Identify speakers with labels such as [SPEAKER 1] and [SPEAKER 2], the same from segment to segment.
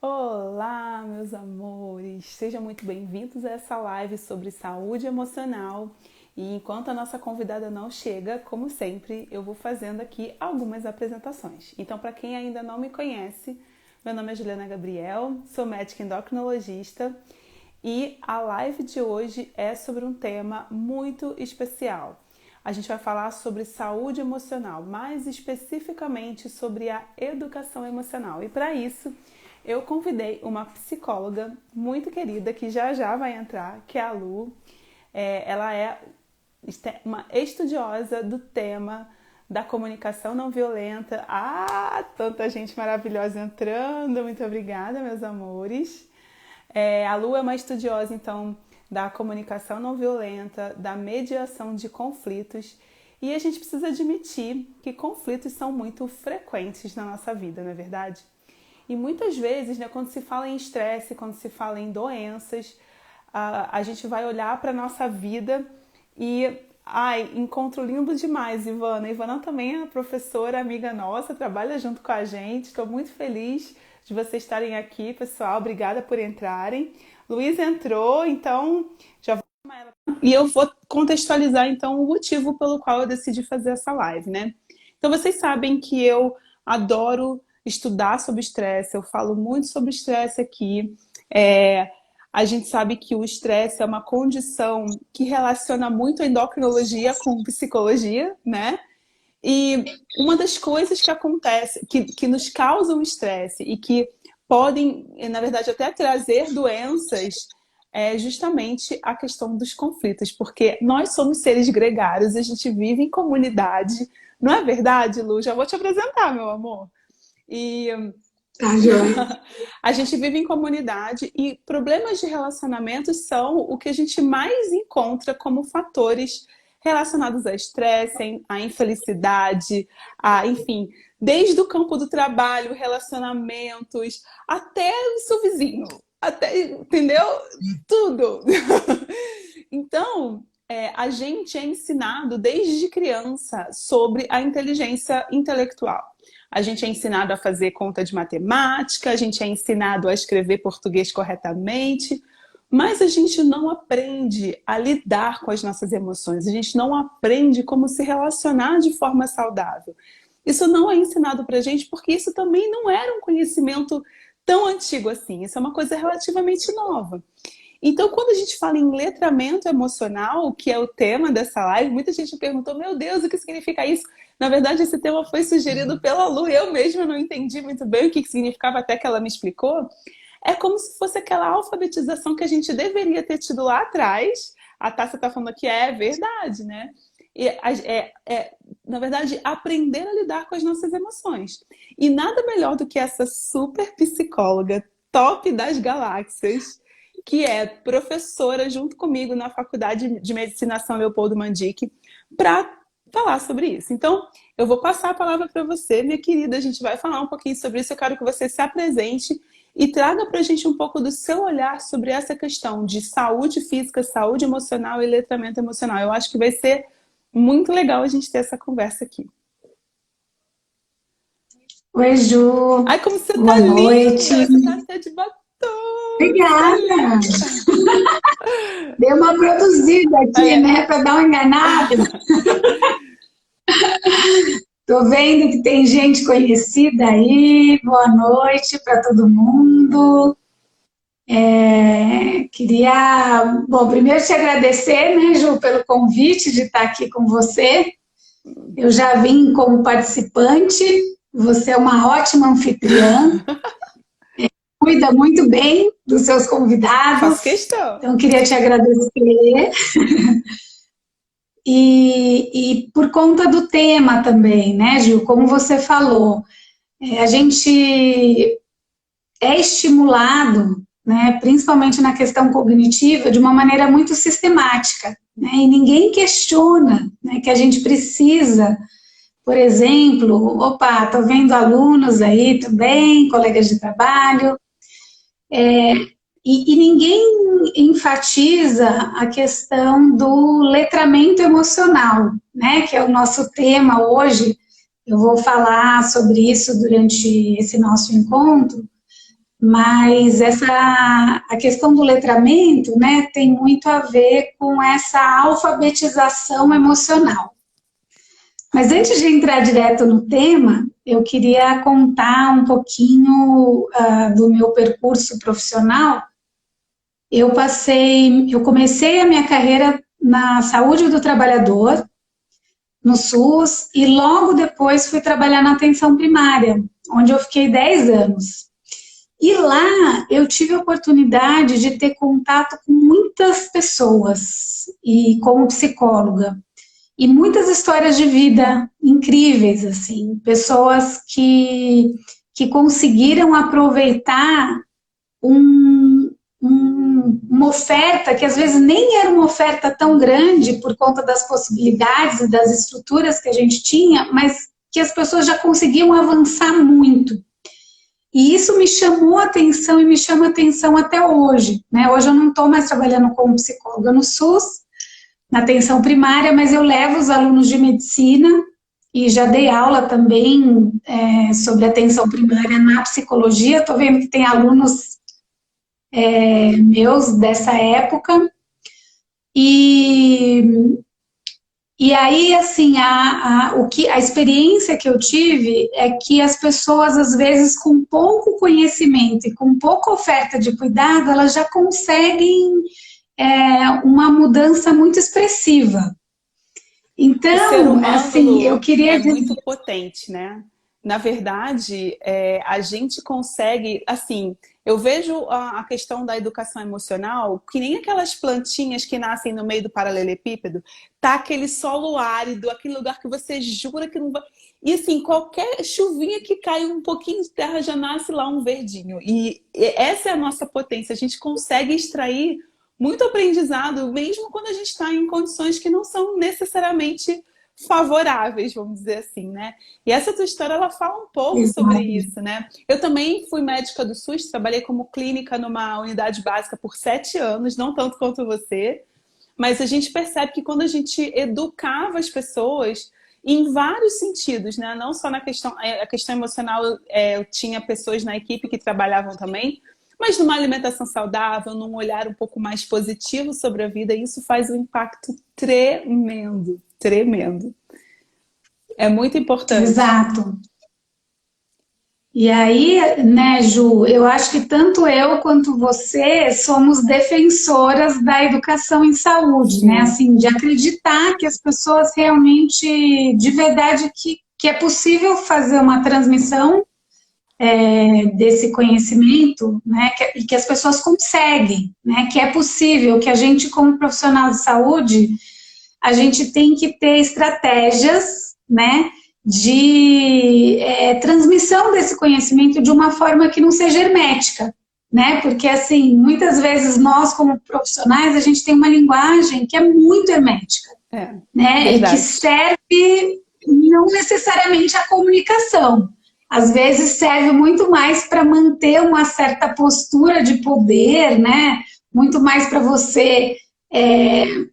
[SPEAKER 1] Olá, meus amores! Sejam muito bem-vindos a essa live sobre saúde emocional. E enquanto a nossa convidada não chega, como sempre, eu vou fazendo aqui algumas apresentações. Então, para quem ainda não me conhece, meu nome é Juliana Gabriel, sou médica endocrinologista e a live de hoje é sobre um tema muito especial. A gente vai falar sobre saúde emocional, mais especificamente sobre a educação emocional. E para isso, eu convidei uma psicóloga muito querida que já vai entrar, que é a Lu. Ela é uma estudiosa do tema da comunicação não violenta. Ah, tanta gente maravilhosa entrando. Muito obrigada, meus amores. A Lu é uma estudiosa, então, da comunicação não violenta, da mediação de conflitos. E a gente precisa admitir que conflitos são muito frequentes na nossa vida, não é verdade? E muitas vezes, né, quando se fala em estresse, quando se fala em doenças, a gente vai olhar para a nossa vida e, encontro lindo demais, Ivana. Ivana também é uma professora, amiga nossa, trabalha junto com a gente. Estou muito feliz de vocês estarem aqui, pessoal. Obrigada por entrarem. Luiz entrou, então já vou chamar ela. E eu vou contextualizar, então, o motivo pelo qual eu decidi fazer essa live, né? Então, vocês sabem que eu adoro estudar sobre estresse, eu falo muito sobre estresse aqui. A gente sabe que o estresse é uma condição que relaciona muito a endocrinologia com psicologia, né? E uma das coisas que acontece, que nos causam estresse e que podem, na verdade, até trazer doenças, é justamente a questão dos conflitos, porque nós somos seres gregários, a gente vive em comunidade, não é verdade, Lu? Já vou te apresentar, meu amor. E
[SPEAKER 2] Tá, joia.
[SPEAKER 1] a gente vive em comunidade e problemas de relacionamento são o que a gente mais encontra como fatores relacionados a estresse, a infelicidade, enfim, desde o campo do trabalho, relacionamentos, até o seu vizinho, até, entendeu? Tudo. Então, a gente é ensinado desde criança sobre a inteligência intelectual. A gente é ensinado a fazer conta de matemática, a gente é ensinado a escrever português corretamente, mas a gente não aprende a lidar com as nossas emoções, a gente não aprende como se relacionar de forma saudável. Isso não é ensinado pra gente porque isso também não era um conhecimento tão antigo assim, isso é uma coisa relativamente nova. Então, quando a gente fala em letramento emocional, que é o tema dessa live, muita gente perguntou, meu Deus, o que significa isso? Na verdade, esse tema foi sugerido pela Lu, eu mesma não entendi muito bem o que significava até que ela me explicou. É como se fosse aquela alfabetização que a gente deveria ter tido lá atrás. A Tássia está falando que é verdade, né? Na verdade, aprender a lidar com as nossas emoções. E nada melhor do que essa super psicóloga, top das galáxias, que é professora junto comigo na Faculdade de Medicina São Leopoldo Mandic, para falar sobre isso. Então, eu vou passar a palavra para você, minha querida. A gente vai falar um pouquinho sobre isso. Eu quero que você se apresente e traga para a gente um pouco do seu olhar sobre essa questão de saúde física, saúde emocional e letramento emocional. Eu acho que vai ser muito legal a gente ter essa conversa aqui.
[SPEAKER 2] Oi, Ju.
[SPEAKER 1] Ai, como você tá
[SPEAKER 2] Boa
[SPEAKER 1] linda!
[SPEAKER 2] noite.
[SPEAKER 1] Você tá até de batom! Você tá
[SPEAKER 2] Obrigada.
[SPEAKER 1] linda!
[SPEAKER 2] Dei uma produzida aqui,
[SPEAKER 1] É,
[SPEAKER 2] né, para dar uma enganada. Tô vendo que tem gente conhecida aí. Boa noite para todo mundo. Bom, primeiro te agradecer, né, Ju, pelo convite de estar aqui com você. Eu já vim como participante. Você é uma ótima anfitriã. Cuida muito bem dos seus
[SPEAKER 1] faço
[SPEAKER 2] convidados,
[SPEAKER 1] questão.
[SPEAKER 2] então queria te agradecer. E por conta do tema também, né, Gil? Como você falou, a gente é estimulado, né, principalmente na questão cognitiva, de uma maneira muito sistemática, né, e ninguém questiona, né, que a gente precisa, por exemplo, opa, estou vendo alunos aí também, colegas de trabalho, e ninguém enfatiza a questão do letramento emocional, né, que é o nosso tema hoje. Eu vou falar sobre isso durante esse nosso encontro, Mas a questão do letramento, né, tem muito a ver com essa alfabetização emocional. Mas antes de entrar direto no tema, eu queria contar um pouquinho do meu percurso profissional. Eu comecei a minha carreira na saúde do trabalhador, no SUS, e logo depois fui trabalhar na atenção primária, onde eu fiquei 10 anos. E lá eu tive a oportunidade de ter contato com muitas pessoas, e como psicóloga, e muitas histórias de vida incríveis, assim, pessoas que conseguiram aproveitar uma oferta que às vezes nem era uma oferta tão grande por conta das possibilidades e das estruturas que a gente tinha, mas que as pessoas já conseguiam avançar muito. E isso me chamou a atenção e me chama a atenção até hoje, né? Hoje eu não estou mais trabalhando como psicóloga no SUS, na atenção primária, mas eu levo os alunos de medicina e já dei aula também sobre atenção primária na psicologia. Estou vendo que tem alunos meus dessa época. E aí, assim, a experiência que eu tive é que as pessoas, às vezes, com pouco conhecimento e com pouca oferta de cuidado, elas já conseguem uma mudança muito expressiva. Então,
[SPEAKER 1] O ser humano,
[SPEAKER 2] assim, eu queria
[SPEAKER 1] é
[SPEAKER 2] dizer...
[SPEAKER 1] muito potente, né? Na verdade, a gente consegue, assim, eu vejo a questão da educação emocional que nem aquelas plantinhas que nascem no meio do paralelepípedo, tá aquele solo árido, aquele lugar que você jura que não vai... E assim, qualquer chuvinha que cai um pouquinho de terra já nasce lá um verdinho. E essa é a nossa potência, a gente consegue extrair muito aprendizado, mesmo quando a gente está em condições que não são necessariamente favoráveis, vamos dizer assim, né? E essa tua história, ela fala um pouco sobre isso, né? Eu também fui médica do SUS, trabalhei como clínica numa unidade básica por 7 anos, não tanto quanto você, mas a gente percebe que quando a gente educava as pessoas em vários sentidos, né? Não só na questão, a questão emocional, eu tinha pessoas na equipe que trabalhavam também, mas numa alimentação saudável, num olhar um pouco mais positivo sobre a vida, isso faz um impacto tremendo, tremendo. É muito importante.
[SPEAKER 2] Exato. E aí, né, Ju, eu acho que tanto eu quanto você somos defensoras da educação em saúde, né?
[SPEAKER 1] Sim.
[SPEAKER 2] Assim, de acreditar que as pessoas realmente, de verdade, que é possível fazer uma transmissão desse conhecimento, né? E que as pessoas conseguem, né? Que é possível, que a gente, como profissional de saúde, a gente tem que ter estratégias, né, de transmissão desse conhecimento de uma forma que não seja hermética, né, porque assim, muitas vezes nós como profissionais, a gente tem uma linguagem que é muito hermética, né, e que
[SPEAKER 1] Verdade.
[SPEAKER 2] serve não necessariamente a comunicação, às vezes serve muito mais para manter uma certa postura de poder, né, muito mais para você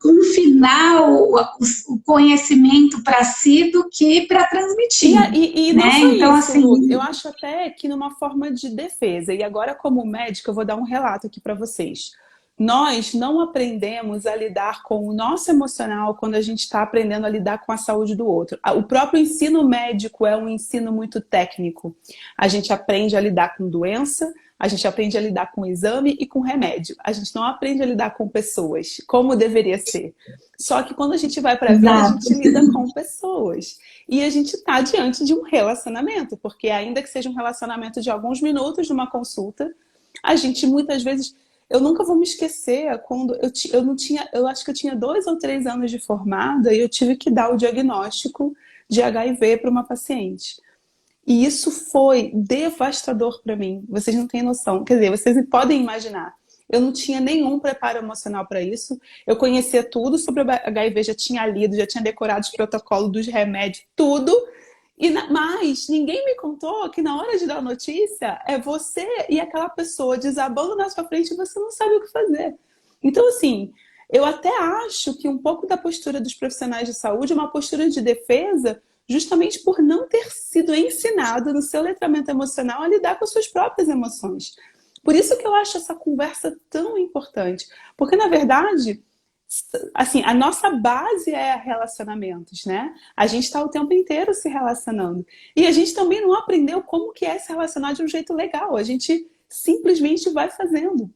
[SPEAKER 2] confinar o conhecimento para si do que para transmitir.
[SPEAKER 1] E não
[SPEAKER 2] Né?
[SPEAKER 1] só
[SPEAKER 2] Então,
[SPEAKER 1] isso, Lu,
[SPEAKER 2] assim,
[SPEAKER 1] eu acho até que numa forma de defesa, e agora como médica eu vou dar um relato aqui para vocês. Nós não aprendemos a lidar com o nosso emocional quando a gente está aprendendo a lidar com a saúde do outro. O próprio ensino médico é um ensino muito técnico. A gente aprende a lidar com doença, a gente aprende a lidar com exame e com remédio. A gente não aprende a lidar com pessoas, como deveria ser. Só que quando a gente vai para a vida, a
[SPEAKER 2] exato,
[SPEAKER 1] gente lida com pessoas. E a gente está diante de um relacionamento, porque ainda que seja um relacionamento de alguns minutos de uma consulta, a gente muitas vezes... Eu nunca vou me esquecer quando eu não tinha, eu acho que eu tinha 2 ou 3 anos de formada e eu tive que dar o diagnóstico de HIV para uma paciente. E isso foi devastador para mim. Vocês não têm noção. Quer dizer, vocês podem imaginar. Eu não tinha nenhum preparo emocional para isso. Eu conhecia tudo sobre o HIV, já tinha lido, já tinha decorado os protocolos dos remédios, tudo. Mas ninguém me contou que na hora de dar a notícia é você e aquela pessoa desabando na sua frente e você não sabe o que fazer. Então, assim, eu até acho que um pouco da postura dos profissionais de saúde é uma postura de defesa justamente por não ter sido ensinado no seu letramento emocional a lidar com as suas próprias emoções. Por isso que eu acho essa conversa tão importante. Porque, na verdade, assim, a nossa base é relacionamentos, né? A gente está o tempo inteiro se relacionando. E a gente também não aprendeu como que é se relacionar de um jeito legal. A gente simplesmente vai fazendo.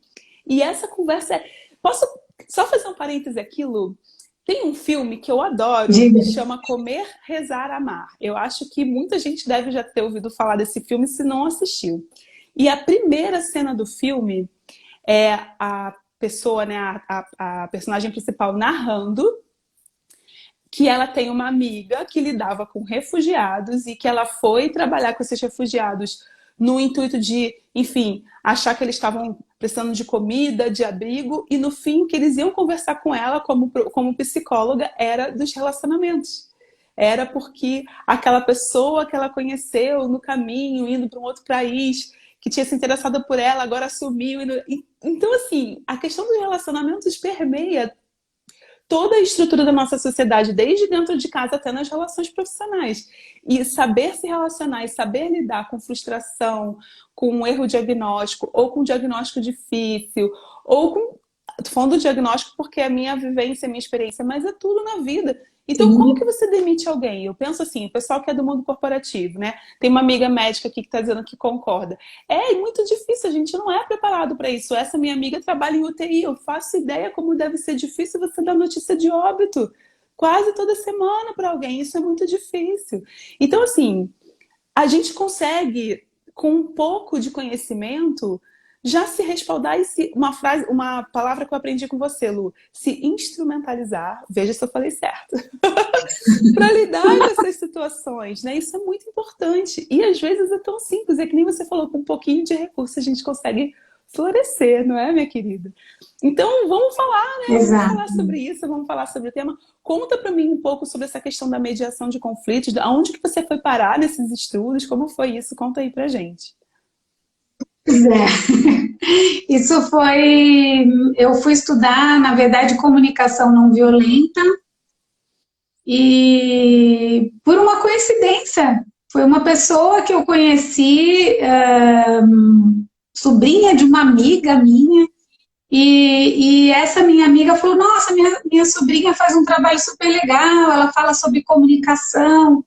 [SPEAKER 1] E essa conversa é... Posso só fazer um parêntese aqui, Lu? Tem um filme que eu adoro,
[SPEAKER 2] Diga.
[SPEAKER 1] que chama Comer, Rezar, Amar. Eu acho que muita gente deve já ter ouvido falar desse filme se não assistiu. E a primeira cena do filme é a pessoa, né, a personagem principal narrando que ela tem uma amiga que lidava com refugiados e que ela foi trabalhar com esses refugiados no intuito de, enfim, achar que eles estavam precisando de comida, de abrigo, e no fim que eles iam conversar com ela como psicóloga era dos relacionamentos. Era porque aquela pessoa que ela conheceu no caminho, indo para um outro país, que tinha se interessado por ela, agora sumiu. Então, assim, a questão dos relacionamentos permeia toda a estrutura da nossa sociedade, desde dentro de casa até nas relações profissionais. E saber se relacionar e saber lidar com frustração, com um erro diagnóstico, ou com um diagnóstico difícil, ou com... Tô falando do diagnóstico porque é a minha vivência, a minha experiência, mas é tudo na vida. Então, como que
[SPEAKER 2] Sim,
[SPEAKER 1] você demite alguém? Eu penso assim, o pessoal que é do mundo corporativo, né? Tem uma amiga médica aqui que está dizendo que concorda. É muito difícil, a gente não é preparado para isso. Essa minha amiga trabalha em UTI, eu faço ideia como deve ser difícil você dar notícia de óbito quase toda semana para alguém. Isso é muito difícil. Então, assim, a gente consegue, com um pouco de conhecimento, já se respaldar e uma frase, uma palavra que eu aprendi com você, Lu, se instrumentalizar, veja se eu falei certo, para lidar com essas situações, né? Isso é muito importante. E às vezes é tão simples, é que nem você falou, com um pouquinho de recurso a gente consegue florescer, não é, minha querida? Então, vamos falar, né? Vamos falar
[SPEAKER 2] exato.
[SPEAKER 1] sobre isso, vamos falar sobre o tema. Conta para mim um pouco sobre essa questão da mediação de conflitos, aonde que você foi parar nesses estudos, como foi isso? Conta aí pra gente.
[SPEAKER 2] Pois é. Isso foi. Eu fui estudar, na verdade, comunicação não violenta e, por uma coincidência, foi uma pessoa que eu conheci, sobrinha de uma amiga minha, e essa minha amiga falou: Nossa, minha sobrinha faz um trabalho super legal, ela fala sobre comunicação.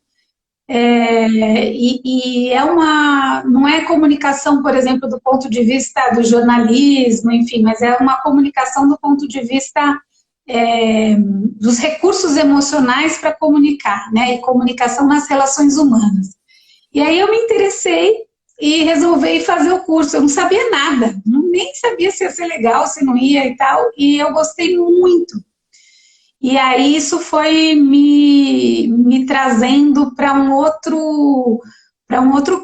[SPEAKER 2] E é uma, não é comunicação, por exemplo, do ponto de vista do jornalismo, enfim, mas é uma comunicação do ponto de vista dos recursos emocionais para comunicar, né? E comunicação nas relações humanas. E aí eu me interessei e resolvi fazer o curso. Eu não sabia nada, nem sabia se ia ser legal, se não ia e tal, e eu gostei muito. E aí isso foi me trazendo para um outro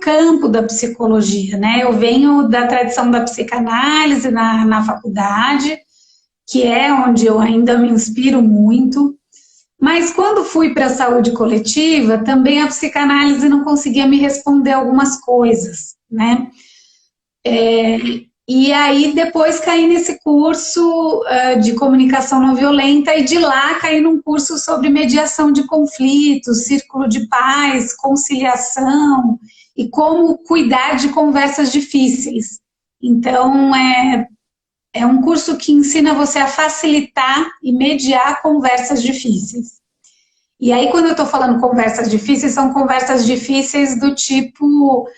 [SPEAKER 2] campo da psicologia, né? Eu venho da tradição da psicanálise na faculdade, que é onde eu ainda me inspiro muito, mas quando fui para a saúde coletiva, também a psicanálise não conseguia me responder algumas coisas, né? E aí depois caí nesse curso de comunicação não violenta e de lá caí num curso sobre mediação de conflitos, círculo de paz, conciliação e como cuidar de conversas difíceis. Então é um curso que ensina você a facilitar e mediar conversas difíceis. E aí quando eu estou falando conversas difíceis, são conversas difíceis do tipo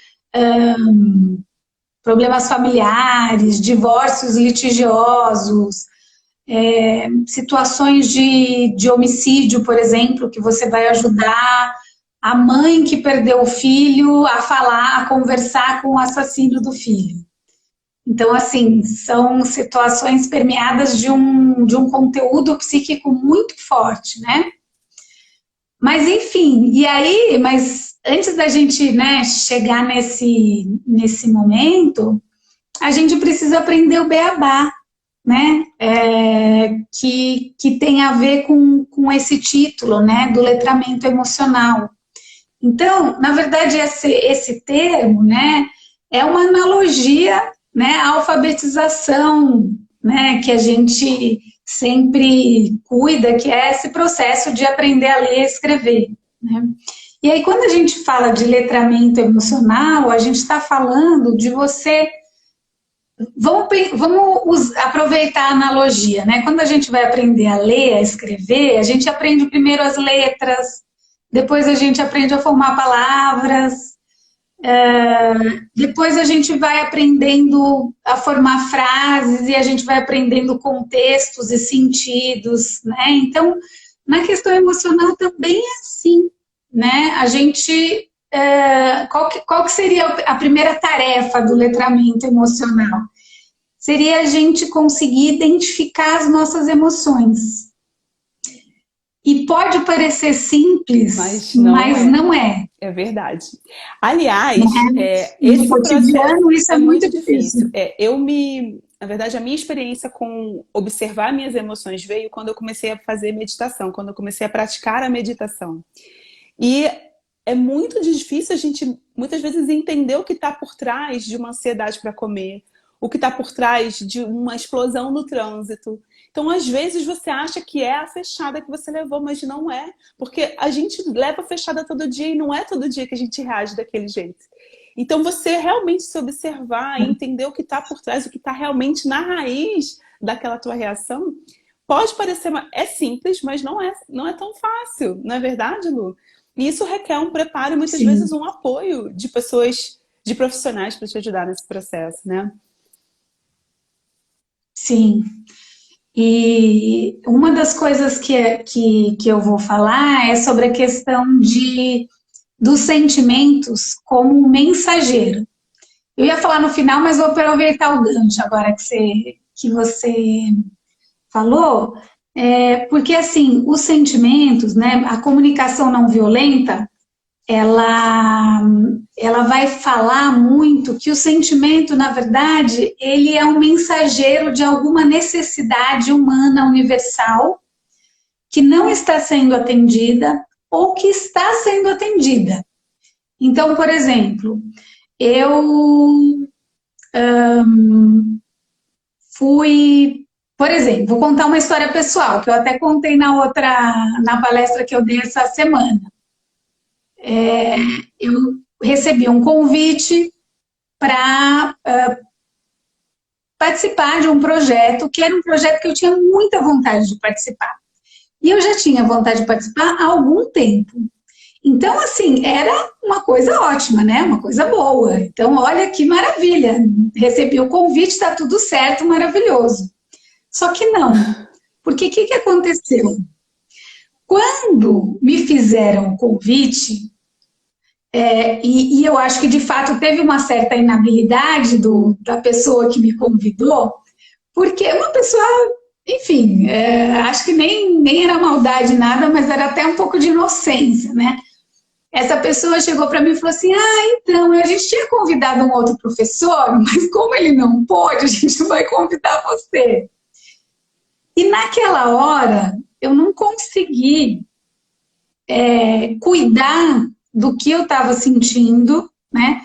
[SPEAKER 2] problemas familiares, divórcios litigiosos, situações de homicídio, por exemplo, que você vai ajudar a mãe que perdeu o filho a falar, a conversar com o assassino do filho. Então, assim, são situações permeadas de um conteúdo psíquico muito forte, né? Mas, enfim, e aí, mas antes da gente, né, chegar nesse momento, a gente precisa aprender o beabá, né? Que tem a ver com esse título, né, do letramento emocional. Então, na verdade, esse termo, né, é uma analogia, né, à alfabetização, né, que a gente sempre cuida, que é esse processo de aprender a ler e escrever, né? E aí, quando a gente fala de letramento emocional, a gente está falando de você vamos aproveitar a analogia, né? Quando a gente vai aprender a ler, a escrever, a gente aprende primeiro as letras, depois a gente aprende a formar palavras, depois a gente vai aprendendo a formar frases e a gente vai aprendendo contextos e sentidos, né? Então, na questão emocional também é assim, né? A gente, qual que seria a primeira tarefa do letramento emocional? Seria a gente conseguir identificar as nossas emoções. E pode parecer simples, mas não é.
[SPEAKER 1] É verdade. Aliás,
[SPEAKER 2] no cotidiano isso é muito difícil.
[SPEAKER 1] Na verdade, a minha experiência com observar minhas emoções veio quando eu comecei a fazer meditação, quando eu comecei a praticar a meditação. E é muito difícil a gente, muitas vezes, entender o que está por trás de uma ansiedade para comer, o que está por trás de uma explosão no trânsito. Então, às vezes, você acha que é a fechada que você levou, mas não é. Porque a gente leva a fechada todo dia e não é todo dia que a gente reage daquele jeito. Então, você realmente se observar e entender o que está por trás, o que está realmente na raiz daquela tua reação, pode parecer... É simples, mas não é tão fácil. Não é verdade, Lu? E isso requer um preparo e muitas vezes um apoio de pessoas, de profissionais para te ajudar nesse processo, né?
[SPEAKER 2] Sim. E uma das coisas que eu vou falar é sobre a questão dos sentimentos como mensageiro. Eu ia falar no final, mas vou aproveitar o gancho agora que você falou, porque assim, os sentimentos, né, a comunicação não violenta, ela vai falar muito que o sentimento, na verdade, ele é um mensageiro de alguma necessidade humana universal que não está sendo atendida ou que está sendo atendida. Então, por exemplo, por exemplo, vou contar uma história pessoal, que eu até contei na palestra que eu dei essa semana. Eu recebi um convite para participar de um projeto, que era um projeto que eu tinha muita vontade de participar. E eu já tinha vontade de participar há algum tempo. Então, assim, era uma coisa ótima, né? Uma coisa boa. Então, olha que maravilha. Recebi o convite, está tudo certo, maravilhoso. Só que não. Porque o que aconteceu? Quando me fizeram o convite, e eu acho que de fato teve uma certa inabilidade da pessoa que me convidou, porque uma pessoa, enfim, acho que nem era maldade nada, mas era até um pouco de inocência, né? Essa pessoa chegou para mim e falou assim, então, a gente tinha convidado um outro professor, mas como ele não pôde, a gente vai convidar você. E naquela hora, eu não consegui cuidar do que eu estava sentindo, né?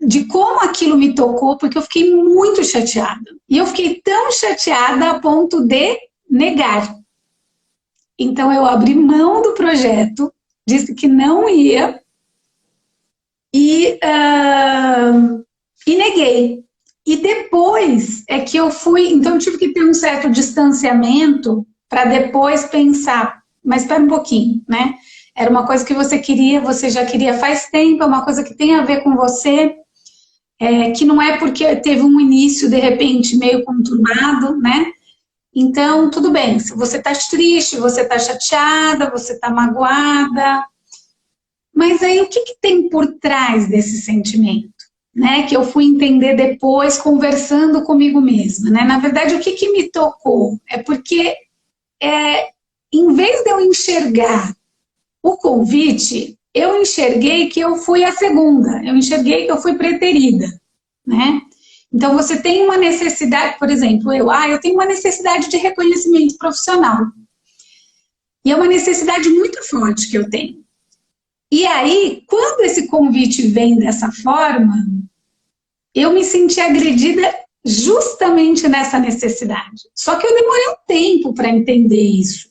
[SPEAKER 2] De como aquilo me tocou, porque eu fiquei muito chateada. E eu fiquei tão chateada a ponto de negar. Então, eu abri mão do projeto, disse que não ia e neguei. E depois é que eu fui... Então, eu tive que ter um certo distanciamento para depois pensar, mas espera um pouquinho, né? Era uma coisa que você já queria faz tempo, é uma coisa que tem a ver com você, que não é porque teve um início, de repente, meio conturbado, né? Então, tudo bem, se você está triste, você está chateada, você está magoada, mas aí o que tem por trás desse sentimento? Né? Que eu fui entender depois, conversando comigo mesma, né? Na verdade, o que me tocou? É porque, em vez de eu enxergar o convite, eu enxerguei que eu fui a segunda, eu enxerguei que eu fui preterida, né? Então, você tem uma necessidade, por exemplo, eu tenho uma necessidade de reconhecimento profissional. E é uma necessidade muito forte que eu tenho. E aí, quando esse convite vem dessa forma, eu me senti agredida justamente nessa necessidade. Só que eu demorei um tempo para entender isso.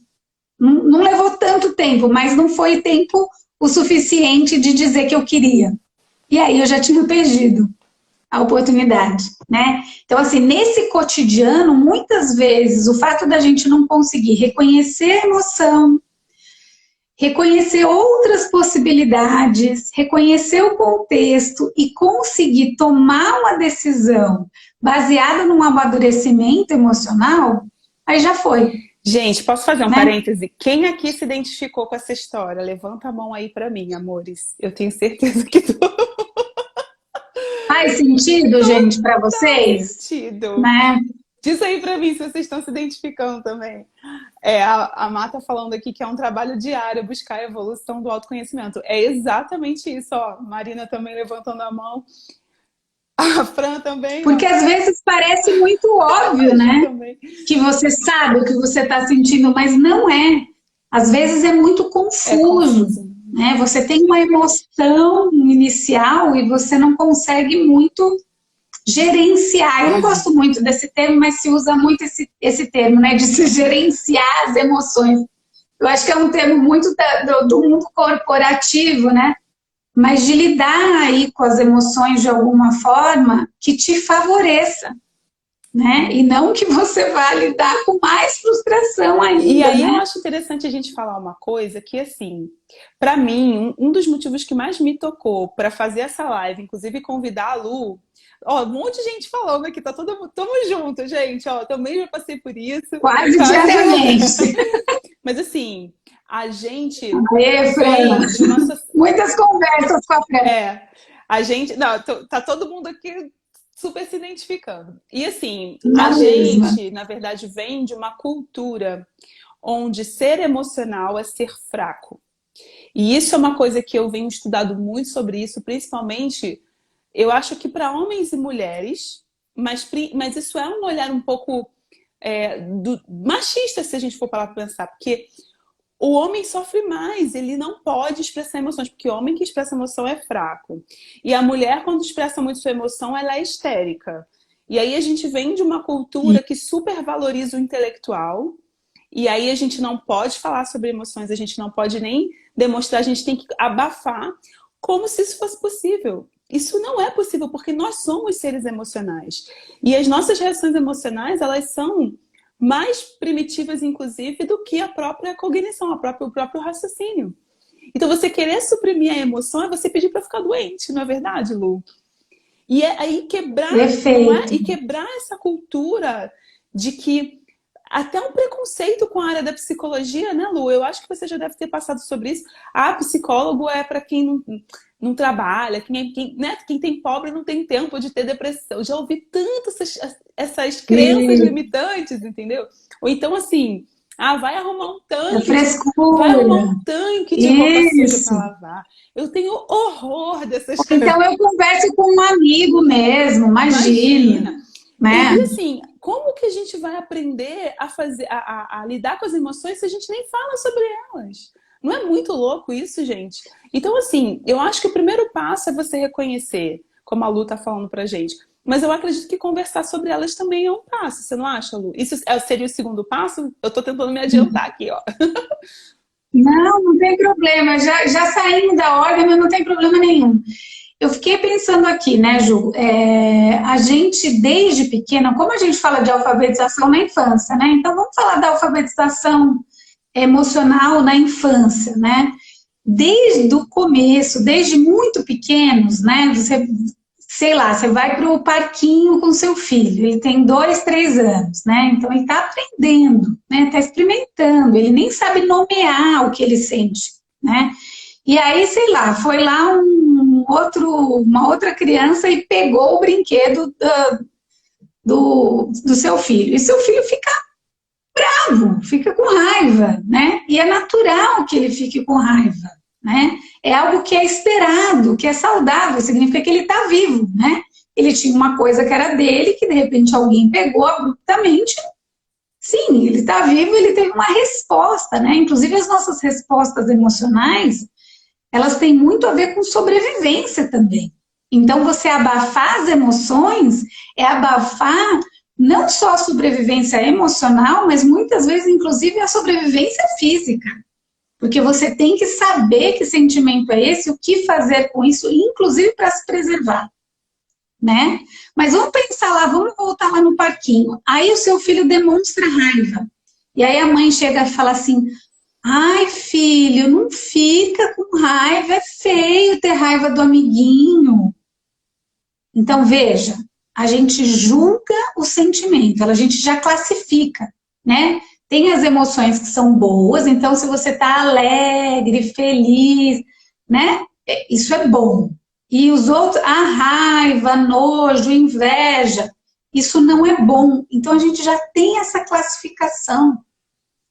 [SPEAKER 2] Não levou tanto tempo, mas não foi tempo o suficiente de dizer que eu queria. E aí eu já tinha perdido. a oportunidade, né? Então, assim, nesse cotidiano, muitas vezes, o fato da gente não conseguir reconhecer a emoção, reconhecer outras possibilidades, reconhecer o contexto e conseguir tomar uma decisão baseada num amadurecimento emocional, aí já foi,
[SPEAKER 1] Gente, posso fazer um
[SPEAKER 2] né?
[SPEAKER 1] parêntese? Quem aqui se identificou com essa história? Levanta a mão aí pra mim, amores. Eu tenho certeza que
[SPEAKER 2] Faz sentido, gente, para
[SPEAKER 1] faz
[SPEAKER 2] vocês?
[SPEAKER 1] sentido.
[SPEAKER 2] Né?
[SPEAKER 1] Diz aí pra mim se vocês estão se identificando também. A Má tá falando aqui que é um trabalho diário buscar a evolução do autoconhecimento. É exatamente isso, ó. Marina também levantando a mão. A Fran também, ó.
[SPEAKER 2] Porque às vezes parece muito
[SPEAKER 1] A
[SPEAKER 2] óbvio,
[SPEAKER 1] Ju
[SPEAKER 2] né?
[SPEAKER 1] também.
[SPEAKER 2] Que você sabe o que você está sentindo, mas não é. Às vezes é muito
[SPEAKER 1] É
[SPEAKER 2] confuso,
[SPEAKER 1] confuso.
[SPEAKER 2] né? Você tem uma emoção inicial e você não consegue muito gerenciar. Eu não gosto muito desse termo, mas se usa muito esse termo, né? De se gerenciar as emoções. Eu acho que é um termo muito do mundo corporativo, né? Mas de lidar aí com as emoções de alguma forma que te favoreça, né? E não que você vá lidar com mais frustração
[SPEAKER 1] E
[SPEAKER 2] ainda,
[SPEAKER 1] aí eu
[SPEAKER 2] né?
[SPEAKER 1] acho interessante a gente falar uma coisa que, assim, pra mim, um dos motivos que mais me tocou pra fazer essa live, inclusive convidar a Lu, ó, um monte de gente falando aqui, tá todo mundo, tamo junto, gente, ó, também já passei por isso.
[SPEAKER 2] Quase diariamente.
[SPEAKER 1] Mas assim, a gente
[SPEAKER 2] Aê, Fran.
[SPEAKER 1] vem de uma
[SPEAKER 2] Muitas conversas com a Fran.
[SPEAKER 1] a gente, não, tá todo mundo aqui super se identificando. E assim, a
[SPEAKER 2] Na mesma.
[SPEAKER 1] gente, na verdade, vem de uma cultura onde ser emocional é ser fraco. E isso é uma coisa que eu venho estudado muito sobre isso, principalmente, eu acho que para homens e mulheres, mas isso é um olhar um pouco machista, se a gente for parar para pensar, porque o homem sofre mais, ele não pode expressar emoções, porque o homem que expressa emoção é fraco. E a mulher, quando expressa muito sua emoção, ela é histérica. E aí a gente vem de uma cultura que supervaloriza o intelectual, e aí a gente não pode falar sobre emoções, a gente não pode nem demonstrar, a gente tem que abafar como se isso fosse possível. Isso não é possível, porque nós somos seres emocionais. E as nossas reações emocionais, elas são mais primitivas, inclusive, do que a própria cognição, o próprio raciocínio. Então, você querer suprimir a emoção é você pedir para ficar doente, não é verdade, Lu? E é aí quebrar, não é?
[SPEAKER 2] Perfeito.
[SPEAKER 1] E quebrar essa cultura de que até um preconceito com a área da psicologia, né, Lu? Eu acho que você já deve ter passado sobre isso. Ah, psicólogo é para quem não trabalha, quem tem pobre não tem tempo de ter depressão. Eu já ouvi tanto essas crenças limitantes, entendeu? Ou então, assim, vai arrumar um
[SPEAKER 2] É
[SPEAKER 1] tanque vai arrumar
[SPEAKER 2] frescura.
[SPEAKER 1] um tanque de roupa suja para
[SPEAKER 2] Isso.
[SPEAKER 1] lavar. Eu tenho horror dessas coisas.
[SPEAKER 2] Então eu converso com um amigo mesmo, imagina,
[SPEAKER 1] Imagina.
[SPEAKER 2] né?
[SPEAKER 1] E assim, como que a gente vai aprender a fazer, a lidar com as emoções se a gente nem fala sobre elas? Não é muito louco isso, gente? Então, assim, eu acho que o primeiro passo é você reconhecer, como a Lu tá falando pra gente. Mas eu acredito que conversar sobre elas também é um passo, você não acha, Lu? Isso seria o segundo passo? Eu tô tentando me adiantar aqui, ó.
[SPEAKER 2] Não, não tem problema. Já saímos da ordem, mas não tem problema nenhum. Eu fiquei pensando aqui, né, Ju? A gente, desde pequena, como a gente fala de alfabetização na infância, né? Então, vamos falar da alfabetização emocional na infância, né? Desde o começo, desde muito pequenos, né? Você, sei lá, você vai para o parquinho com seu filho, ele tem 2, 3 anos, né? Então ele está aprendendo, né? Está experimentando, ele nem sabe nomear o que ele sente, né? E aí, sei lá, foi lá uma outra criança e pegou o brinquedo do seu filho. E seu filho fica bravo, fica com raiva, né? E é natural que ele fique com raiva, né? É algo que é esperado, que é saudável, significa que ele está vivo, né? Ele tinha uma coisa que era dele, que de repente alguém pegou abruptamente. Sim, ele está vivo, ele teve uma resposta, né? Inclusive as nossas respostas emocionais, elas têm muito a ver com sobrevivência também. Então, você abafar as emoções é abafar não só a sobrevivência emocional, mas muitas vezes, inclusive, a sobrevivência física. Porque você tem que saber que sentimento é esse, o que fazer com isso, inclusive para se preservar. né? Mas vamos pensar lá, vamos voltar lá no parquinho. Aí o seu filho demonstra raiva. E aí a mãe chega e fala assim: ai, filho, não fica com raiva, é feio ter raiva do amiguinho. Então, veja, a gente julga o sentimento, a gente já classifica, né? Tem as emoções que são boas, então se você está alegre, feliz, né? Isso é bom. E os outros, a raiva, nojo, inveja, isso não é bom. Então a gente já tem essa classificação.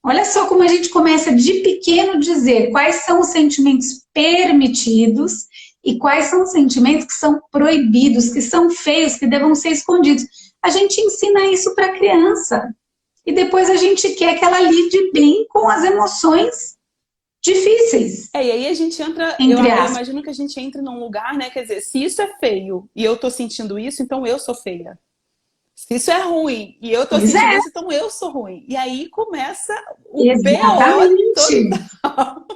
[SPEAKER 2] Olha só como a gente começa de pequeno a dizer quais são os sentimentos permitidos e quais são os sentimentos que são proibidos, que são feios, que devam ser escondidos. A gente ensina isso para a criança. E depois a gente quer que ela lide bem com as emoções difíceis.
[SPEAKER 1] E aí a gente entra, eu imagino que a gente entre num lugar, né? Quer dizer, se isso é feio e eu tô sentindo isso, então eu sou feia. Se isso é ruim e eu tô sentindo isso, então eu sou ruim. E aí começa o BO total.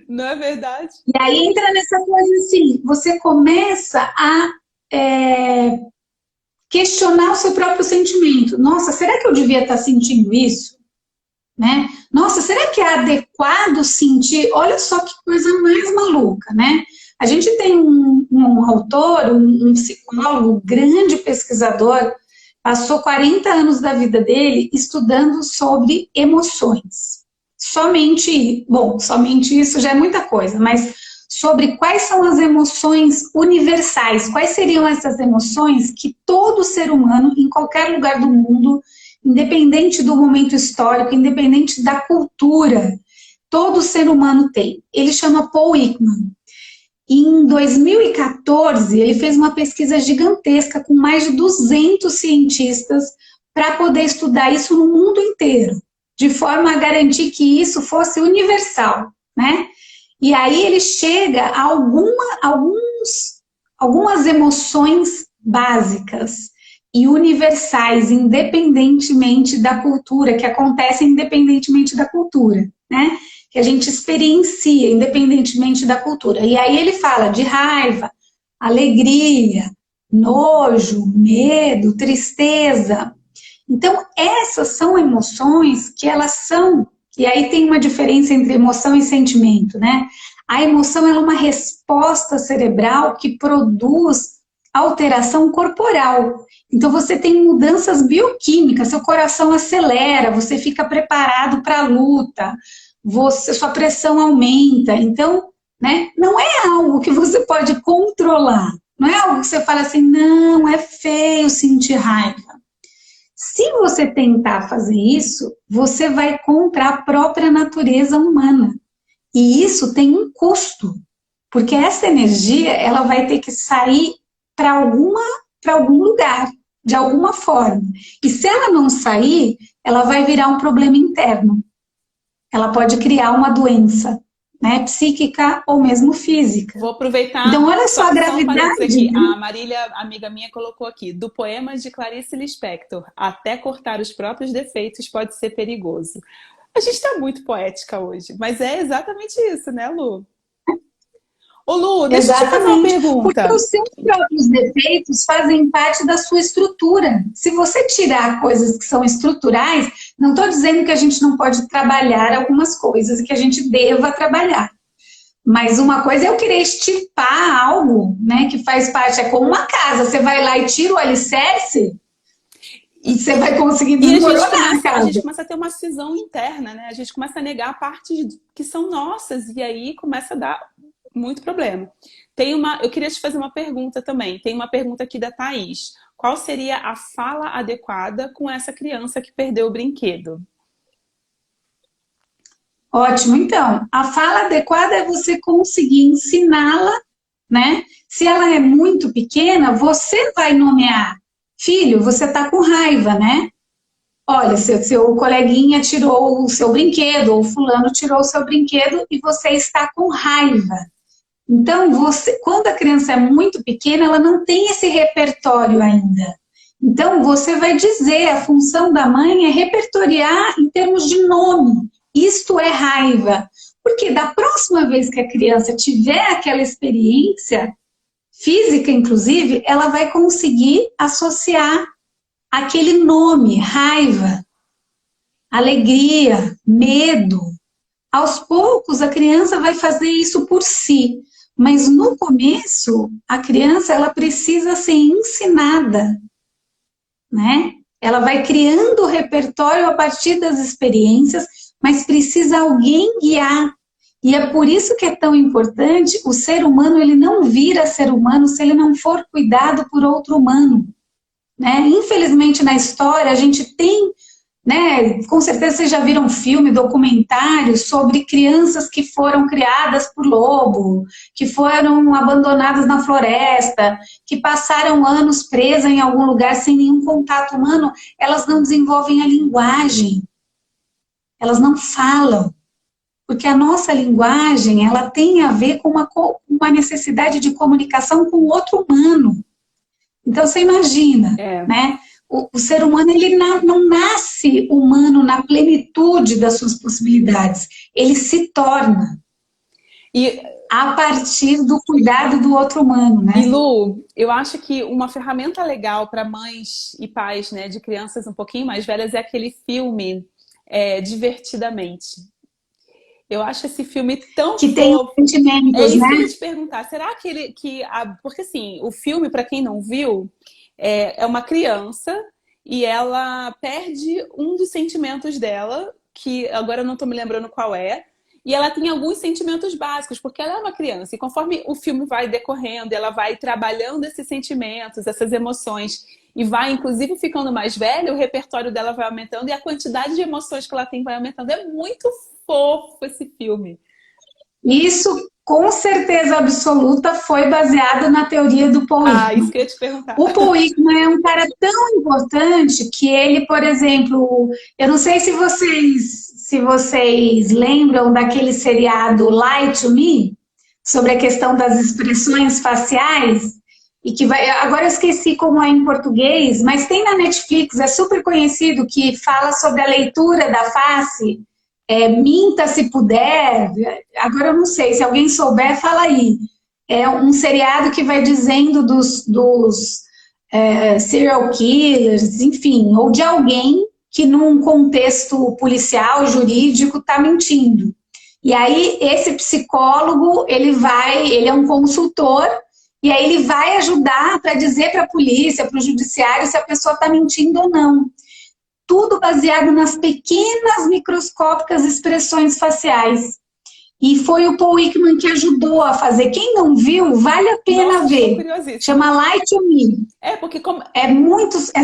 [SPEAKER 1] Não é verdade?
[SPEAKER 2] E aí entra nessa coisa assim, você começa a questionar o seu próprio sentimento. Nossa, será que eu devia estar sentindo isso? Né? Nossa, será que é adequado sentir? Olha só que coisa mais maluca, né? A gente tem um autor, um psicólogo, grande pesquisador, passou 40 anos da vida dele estudando sobre emoções. Somente isso já é muita coisa, mas sobre quais são as emoções universais, quais seriam essas emoções que todo ser humano, em qualquer lugar do mundo, independente do momento histórico, independente da cultura, todo ser humano tem. Ele chama Paul Ekman. Em 2014, ele fez uma pesquisa gigantesca com mais de 200 cientistas para poder estudar isso no mundo inteiro, de forma a garantir que isso fosse universal, né? E aí ele chega a algumas emoções básicas e universais, independentemente da cultura, que acontecem independentemente da cultura, né? Que a gente experiencia independentemente da cultura. E aí ele fala de raiva, alegria, nojo, medo, tristeza. Então, essas são emoções que elas são, e aí tem uma diferença entre emoção e sentimento, né? A emoção é uma resposta cerebral que produz alteração corporal. Então, você tem mudanças bioquímicas, seu coração acelera, você fica preparado para a luta, sua pressão aumenta. Então, né, não é algo que você pode controlar. Não é algo que você fala assim, não, é feio sentir raiva. Se você tentar fazer isso, você vai contra a própria natureza humana. E isso tem um custo, porque essa energia ela vai ter que sair para algum lugar, de alguma forma. E se ela não sair, ela vai virar um problema interno. Ela pode criar uma doença, né, psíquica ou mesmo física.
[SPEAKER 1] Vou aproveitar.
[SPEAKER 2] Então, olha só a gravidade.
[SPEAKER 1] Aqui. A Marília, amiga minha, colocou aqui: do poema de Clarice Lispector, até cortar os próprios defeitos pode ser perigoso. A gente está muito poética hoje, mas é exatamente isso, né, Lu? Ô Lu, deixa eu te fazer uma pergunta.
[SPEAKER 2] Porque os seus próprios defeitos fazem parte da sua estrutura. Se você tirar coisas que são estruturais, não estou dizendo que a gente não pode trabalhar algumas coisas e que a gente deva trabalhar. Mas uma coisa é eu querer extirpar algo, né, que faz parte, é como uma casa. Você vai lá e tira o alicerce e você vai conseguir desmoronar a casa.
[SPEAKER 1] A gente começa a ter uma cisão interna, né? A gente começa a negar partes que são nossas e aí começa a dar muito problema. Eu queria te fazer uma pergunta também. Tem uma pergunta aqui da Thaís. Qual seria a fala adequada com essa criança que perdeu o brinquedo?
[SPEAKER 2] Ótimo. Então, a fala adequada é você conseguir ensiná-la, né? Se ela é muito pequena, você vai nomear. Filho, você tá com raiva, né? Olha, seu coleguinha tirou o seu brinquedo, ou fulano tirou o seu brinquedo e você está com raiva. Então, quando a criança é muito pequena, ela não tem esse repertório ainda. Então, você vai dizer, a função da mãe é repertoriar em termos de nome. Isto é raiva. Porque da próxima vez que a criança tiver aquela experiência, física, inclusive, ela vai conseguir associar aquele nome, raiva, alegria, medo. Aos poucos, a criança vai fazer isso por si, mas no começo, a criança ela precisa ser ensinada, né? Ela vai criando o repertório a partir das experiências, mas precisa alguém guiar. E é por isso que é tão importante o ser humano, ele não vira ser humano se ele não for cuidado por outro humano, né? Infelizmente, na história, a gente tem, né, com certeza vocês já viram filme, documentários sobre crianças que foram criadas por lobo, que foram abandonadas na floresta, que passaram anos presas em algum lugar sem nenhum contato humano. Elas não desenvolvem a linguagem, elas não falam, porque a nossa linguagem, ela tem a ver com uma necessidade de comunicação com outro humano. Então, você imagina, né? O ser humano, ele não nasce humano na plenitude das suas possibilidades. Ele se torna a partir do cuidado do outro humano, né?
[SPEAKER 1] E Lu, eu acho que uma ferramenta legal para mães e pais, né, de crianças um pouquinho mais velhas é aquele filme Divertidamente. Eu acho esse filme tão
[SPEAKER 2] que tem sentimentos,
[SPEAKER 1] é isso,
[SPEAKER 2] né?
[SPEAKER 1] que eu ia te perguntar. Será que porque assim, o filme, para quem não viu, é uma criança e ela perde um dos sentimentos dela, que agora eu não estou me lembrando qual é, e ela tem alguns sentimentos básicos, porque ela é uma criança, e conforme o filme vai decorrendo, ela vai trabalhando esses sentimentos, essas emoções, e vai, inclusive, ficando mais velha, o repertório dela vai aumentando, e a quantidade de emoções que ela tem vai aumentando. É muito fofo esse filme.
[SPEAKER 2] Isso, com certeza absoluta, foi baseado na teoria do Paul Ekman.
[SPEAKER 1] Isso que eu ia te perguntar.
[SPEAKER 2] O Paul Ekman é um cara tão importante que ele, por exemplo, eu não sei se vocês lembram daquele seriado Lie to Me, sobre a questão das expressões faciais, e que vai, agora eu esqueci como é em português, mas tem na Netflix, é super conhecido, que fala sobre a leitura da face. Minta se puder, agora eu não sei, se alguém souber, fala aí. É um seriado que vai dizendo dos serial killers, enfim, ou de alguém que num contexto policial, jurídico, está mentindo. E aí esse psicólogo, ele é um consultor, e aí ele vai ajudar para dizer para a polícia, para o judiciário, se a pessoa está mentindo ou não. Tudo baseado nas pequenas, microscópicas expressões faciais. E foi o Paul Ekman que ajudou a fazer. Quem não viu, vale a pena ver. Chama Lie to Me.
[SPEAKER 1] Porque
[SPEAKER 2] super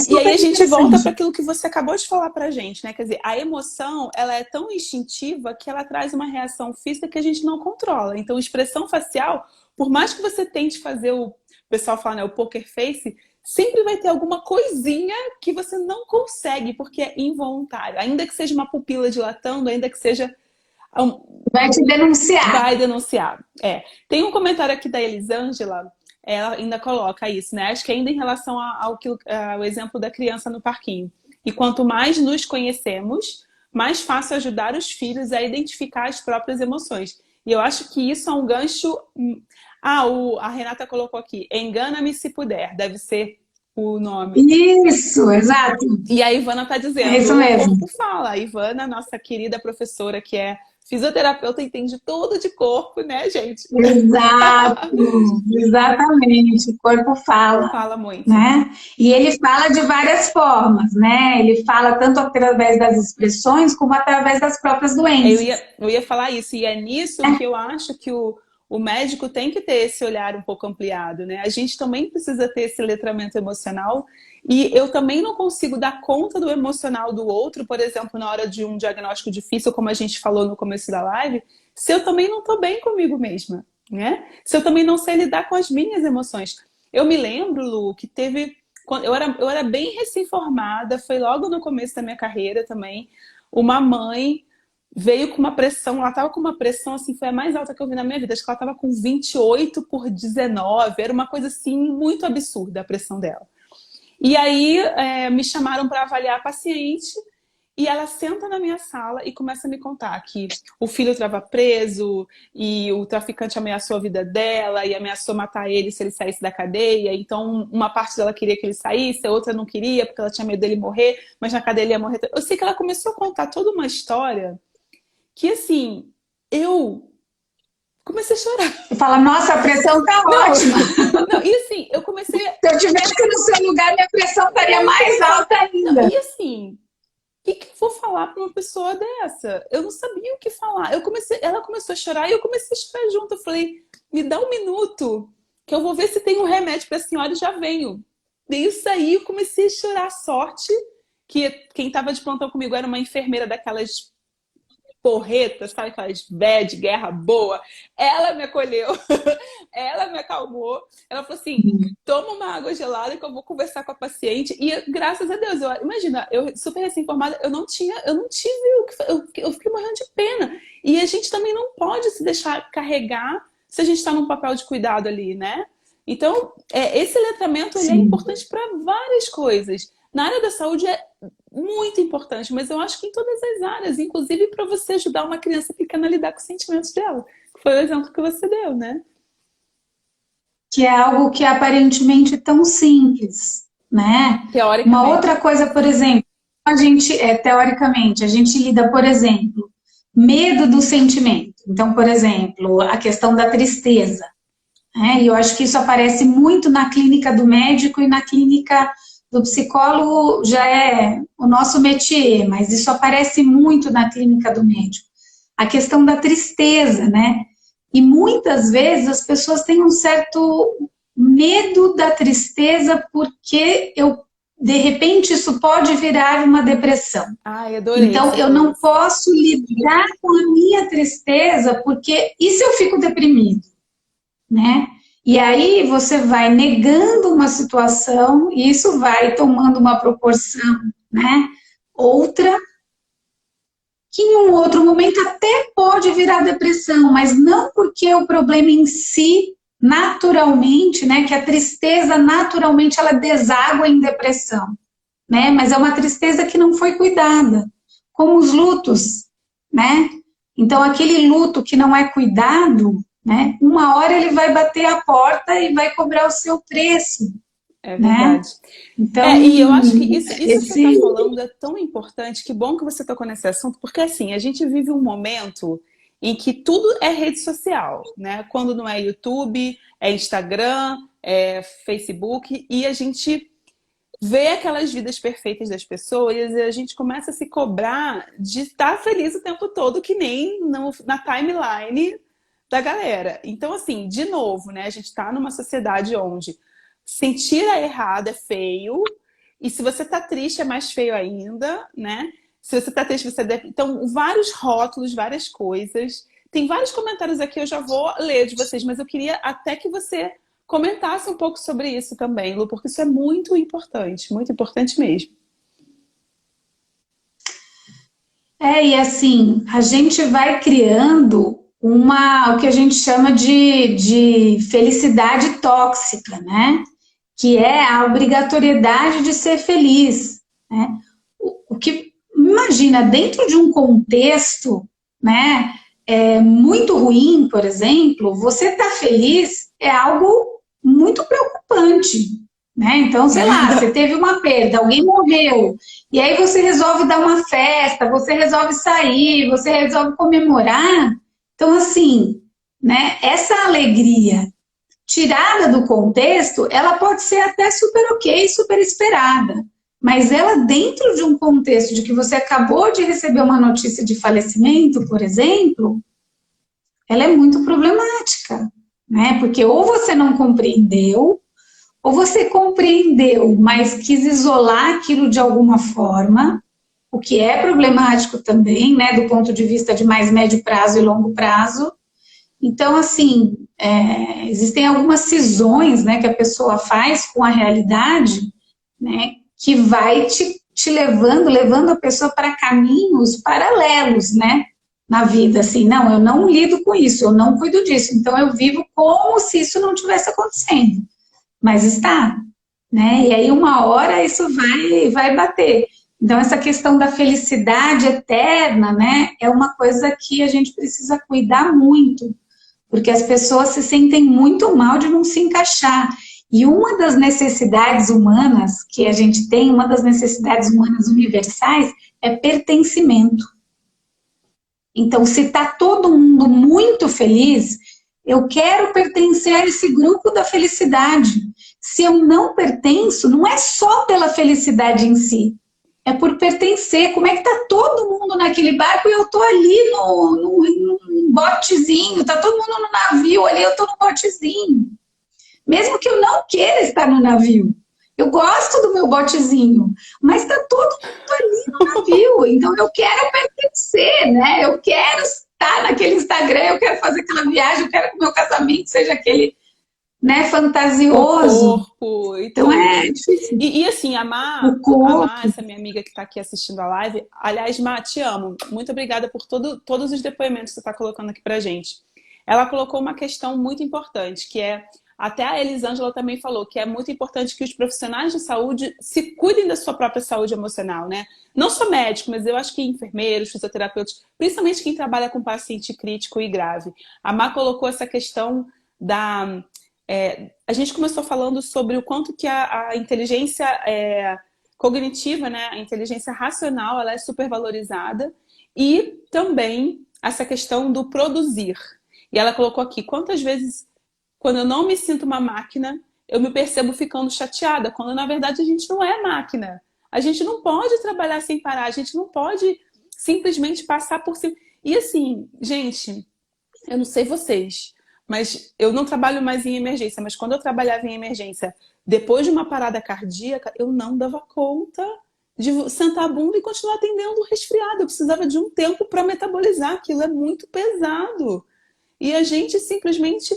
[SPEAKER 1] e aí a gente volta para aquilo que você acabou de falar pra gente, né? Quer dizer, a emoção, ela é tão instintiva que ela traz uma reação física que a gente não controla. Então, expressão facial, por mais que você tente fazer o pessoal fala, né, o poker face, sempre vai ter alguma coisinha que você não consegue, porque é involuntário. Ainda que seja uma pupila dilatando, ainda que seja...
[SPEAKER 2] Vai te denunciar.
[SPEAKER 1] Vai denunciar. Tem um comentário aqui da Elisângela, ela ainda coloca isso, né? Acho que ainda em relação ao exemplo da criança no parquinho. E quanto mais nos conhecemos, mais fácil ajudar os filhos a identificar as próprias emoções. E eu acho que isso é um gancho... a Renata colocou aqui, engana-me se puder, deve ser o nome.
[SPEAKER 2] Isso, exato.
[SPEAKER 1] E a Ivana está dizendo,
[SPEAKER 2] isso mesmo.
[SPEAKER 1] O corpo fala. A Ivana, nossa querida professora, que é fisioterapeuta, entende tudo de corpo, né, gente?
[SPEAKER 2] Exato, exatamente. O corpo fala.
[SPEAKER 1] Fala muito.
[SPEAKER 2] Né? E ele fala de várias formas, né? Ele fala tanto através das expressões como através das próprias doenças.
[SPEAKER 1] Eu ia falar isso, e é nisso que eu acho que o médico tem que ter esse olhar um pouco ampliado, né? A gente também precisa ter esse letramento emocional, e eu também não consigo dar conta do emocional do outro, por exemplo, na hora de um diagnóstico difícil, como a gente falou no começo da live, se eu também não estou bem comigo mesma, né? Se eu também não sei lidar com as minhas emoções. Eu me lembro, Lu, que teve... Eu era bem recém-formada, foi logo no começo da minha carreira também, uma mãe veio com uma pressão, ela estava com uma pressão, assim, foi a mais alta que eu vi na minha vida, acho que ela estava com 28/19, era uma coisa, assim, muito absurda a pressão dela. E aí me chamaram para avaliar a paciente E ela senta na minha sala e começa a me contar que o filho estava preso e o traficante ameaçou a vida dela e ameaçou matar ele se ele saísse da cadeia. Então, uma parte dela queria que ele saísse, a outra não queria porque ela tinha medo dele morrer, mas na cadeia ele ia morrer. Eu sei que ela começou a contar toda uma história que, assim, eu comecei a chorar.
[SPEAKER 2] Você fala, nossa, a pressão tá
[SPEAKER 1] Não,
[SPEAKER 2] ótima.
[SPEAKER 1] não, e assim, eu comecei a...
[SPEAKER 2] Se eu tivesse no seu lugar, minha pressão estaria mais alta
[SPEAKER 1] Não,
[SPEAKER 2] ainda.
[SPEAKER 1] e assim, que eu vou falar para uma pessoa dessa? Eu não sabia o que falar. Ela começou a chorar e eu comecei a chorar junto. Eu falei, me dá um minuto, que eu vou ver se tem um remédio para a senhora e já venho. Daí eu saí, eu comecei a chorar. Sorte que quem estava de plantão comigo era uma enfermeira daquelas porretas, sabe? Aquelas de guerra boa. Ela me acolheu, ela me acalmou. Ela falou assim, toma uma água gelada que eu vou conversar com a paciente. E graças a Deus, imagina, eu super recém-formada, eu não tive o que eu fiquei morrendo de pena. E a gente também não pode se deixar carregar se a gente está num papel de cuidado ali, né? Então, esse letramento ele é importante para várias coisas. Na área da saúde é muito importante, mas eu acho que em todas as áreas, inclusive para você ajudar uma criança pequena a lidar com os sentimentos dela, que foi o exemplo que você deu, né?
[SPEAKER 2] Que é algo que é aparentemente tão simples, né? Uma
[SPEAKER 1] Teoricamente.
[SPEAKER 2] outra coisa, por exemplo, teoricamente, a gente lida, por exemplo, medo do sentimento. Então, por exemplo, a questão da tristeza. E eu acho que isso aparece muito na clínica do médico e na clínica do psicólogo, já é o nosso métier, mas isso aparece muito na clínica do médico. A questão da tristeza, né? E muitas vezes as pessoas têm um certo medo da tristeza porque de repente isso pode virar uma depressão.
[SPEAKER 1] Ai, adorei.
[SPEAKER 2] Então eu não posso lidar com a minha tristeza porque e se eu fico deprimido, né? E aí você vai negando uma situação e isso vai tomando uma proporção, né? Outra, que em um outro momento até pode virar depressão, mas não porque o problema em si, naturalmente, né? Que a tristeza naturalmente ela deságua em depressão, né? Mas é uma tristeza que não foi cuidada, como os lutos, né? Então aquele luto que não é cuidado, né? Uma hora ele vai bater a porta e vai cobrar o seu preço.
[SPEAKER 1] É verdade.
[SPEAKER 2] Né? Então,
[SPEAKER 1] e eu acho que isso que você está falando é tão importante. Que bom que você tocou nesse assunto, porque assim, a gente vive um momento em que tudo é rede social, né? Quando não é YouTube, é Instagram, é Facebook, e a gente vê aquelas vidas perfeitas das pessoas e a gente começa a se cobrar de estar feliz o tempo todo, que nem na timeline da galera. Então, assim, de novo, né? A gente está numa sociedade onde sentir a errada é feio, e se você tá triste é mais feio ainda, né? Se você tá triste, você deve... Então, vários rótulos, várias coisas. Tem vários comentários aqui, eu já vou ler de vocês, mas eu queria até que você comentasse um pouco sobre isso também, Lu, porque isso é muito importante mesmo.
[SPEAKER 2] E assim, a gente vai criando o que a gente chama de felicidade tóxica, né? Que é a obrigatoriedade de ser feliz, né? O que, imagina, dentro de um contexto, né, muito ruim, por exemplo, você estar feliz é algo muito preocupante, né? Então, sei lá, você teve uma perda, alguém morreu, e aí você resolve dar uma festa, você resolve sair, você resolve comemorar. Então, assim, né, essa alegria tirada do contexto, ela pode ser até super ok, super esperada. Mas ela dentro de um contexto de que você acabou de receber uma notícia de falecimento, por exemplo, ela é muito problemática, né? Porque ou você não compreendeu, ou você compreendeu, mas quis isolar aquilo de alguma forma, o que é problemático também, né? Do ponto de vista de mais médio prazo e longo prazo. Então, assim, existem algumas cisões, né, que a pessoa faz com a realidade, né, que vai te levando a pessoa para caminhos paralelos, né, na vida, assim, não, eu não lido com isso, eu não cuido disso, então eu vivo como se isso não tivesse acontecendo, mas está, né, e aí uma hora isso vai bater. Então, essa questão da felicidade eterna, né, é uma coisa que a gente precisa cuidar muito, porque as pessoas se sentem muito mal de não se encaixar. E uma das necessidades humanas que a gente tem, uma das necessidades humanas universais, é pertencimento. Então, se está todo mundo muito feliz, eu quero pertencer a esse grupo da felicidade. Se eu não pertenço, não é só pela felicidade em si, é por pertencer. Como é que está todo mundo naquele barco e eu estou ali num botezinho, está todo mundo no navio, ali eu estou no botezinho. Mesmo que eu não queira estar no navio. Eu gosto do meu botezinho, mas está todo mundo ali no navio, então eu quero pertencer, né? Eu quero estar naquele Instagram, eu quero fazer aquela viagem, eu quero que o meu casamento seja aquele, né, fantasioso.
[SPEAKER 1] O corpo e
[SPEAKER 2] Então
[SPEAKER 1] tudo.
[SPEAKER 2] é difícil.
[SPEAKER 1] E assim, a Má, essa minha amiga que está aqui assistindo a live, aliás, Má, te amo. Muito obrigada por todos os depoimentos que você está colocando aqui pra gente. Ela colocou uma questão muito importante, que é, até a Elisângela também falou, que é muito importante que os profissionais de saúde se cuidem da sua própria saúde emocional, né? Não só médico, mas eu acho que enfermeiros, fisioterapeutas, principalmente quem trabalha com paciente crítico e grave. A Má colocou essa questão da... a gente começou falando sobre o quanto que a inteligência cognitiva, né, a inteligência racional, ela é supervalorizada, e também essa questão do produzir. E ela colocou aqui, quantas vezes, quando eu não me sinto uma máquina, eu me percebo ficando chateada, quando na verdade a gente não é máquina. A gente não pode trabalhar sem parar, a gente não pode simplesmente passar por cima. E assim, gente, eu não sei vocês, mas eu não trabalho mais em emergência, mas quando eu trabalhava em emergência, depois de uma parada cardíaca, eu não dava conta de sentar a bunda e continuar atendendo o resfriado. Eu precisava de um tempo para metabolizar, aquilo é muito pesado. E a gente simplesmente...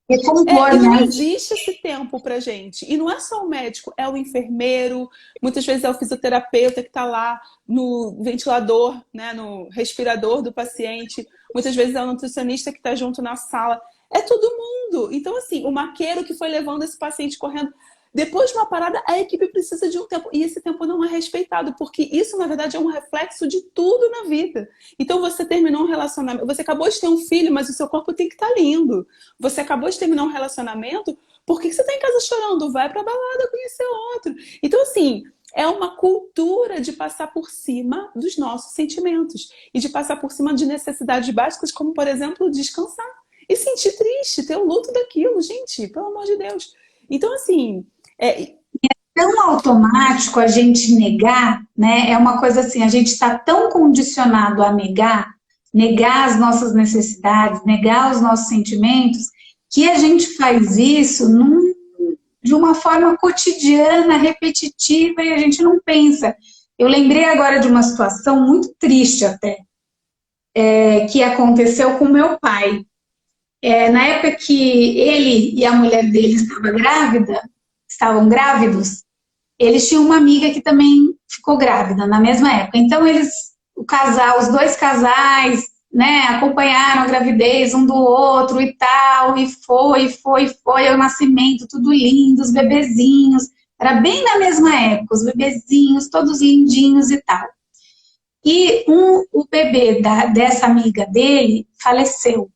[SPEAKER 2] É compor,
[SPEAKER 1] e não
[SPEAKER 2] né?
[SPEAKER 1] existe esse tempo pra gente. E não é só o médico, é o enfermeiro, muitas vezes é o fisioterapeuta que está lá no ventilador, né, no respirador do paciente, muitas vezes é o nutricionista que está junto na sala. É todo mundo. Então, assim, o maqueiro que foi levando esse paciente correndo. Depois de uma parada, a equipe precisa de um tempo. E esse tempo não é respeitado, porque isso, na verdade, é um reflexo de tudo na vida. Então, você terminou um relacionamento. Você acabou de ter um filho, mas o seu corpo tem que estar lindo. Você acabou de terminar um relacionamento, por que você está em casa chorando? Vai pra balada conhecer outro. Então, assim, é uma cultura de passar por cima dos nossos sentimentos. E de passar por cima de necessidades básicas, como, por exemplo, descansar. E sentir triste, ter o luto daquilo. Gente, pelo amor de Deus. Então, assim...
[SPEAKER 2] tão automático a gente negar, né? É uma coisa assim, a gente está tão condicionado a negar as nossas necessidades, negar os nossos sentimentos, que a gente faz isso de uma forma cotidiana, repetitiva, e a gente não pensa. Eu lembrei agora de uma situação muito triste até, que aconteceu com meu pai. Na época que ele e a mulher dele estavam grávidos, eles tinham uma amiga que também ficou grávida na mesma época. Então os dois casais, né, acompanharam a gravidez um do outro e tal, e foi o nascimento, tudo lindo, os bebezinhos. Era bem na mesma época, os bebezinhos, todos lindinhos e tal. E o bebê dessa amiga dele faleceu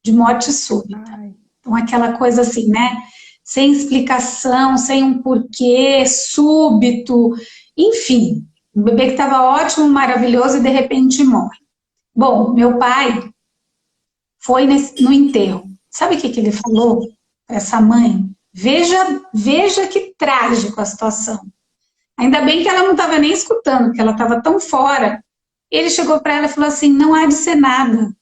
[SPEAKER 2] de morte súbita.
[SPEAKER 1] Ai.
[SPEAKER 2] Então, aquela coisa assim, né? Sem explicação, sem um porquê, súbito, enfim. Um bebê que estava ótimo, maravilhoso e de repente morre. Bom, meu pai foi no enterro. Sabe o que ele falou para essa mãe? Veja que trágico a situação. Ainda bem que ela não estava nem escutando, porque ela estava tão fora. Ele chegou para ela e falou assim, não há de ser nada.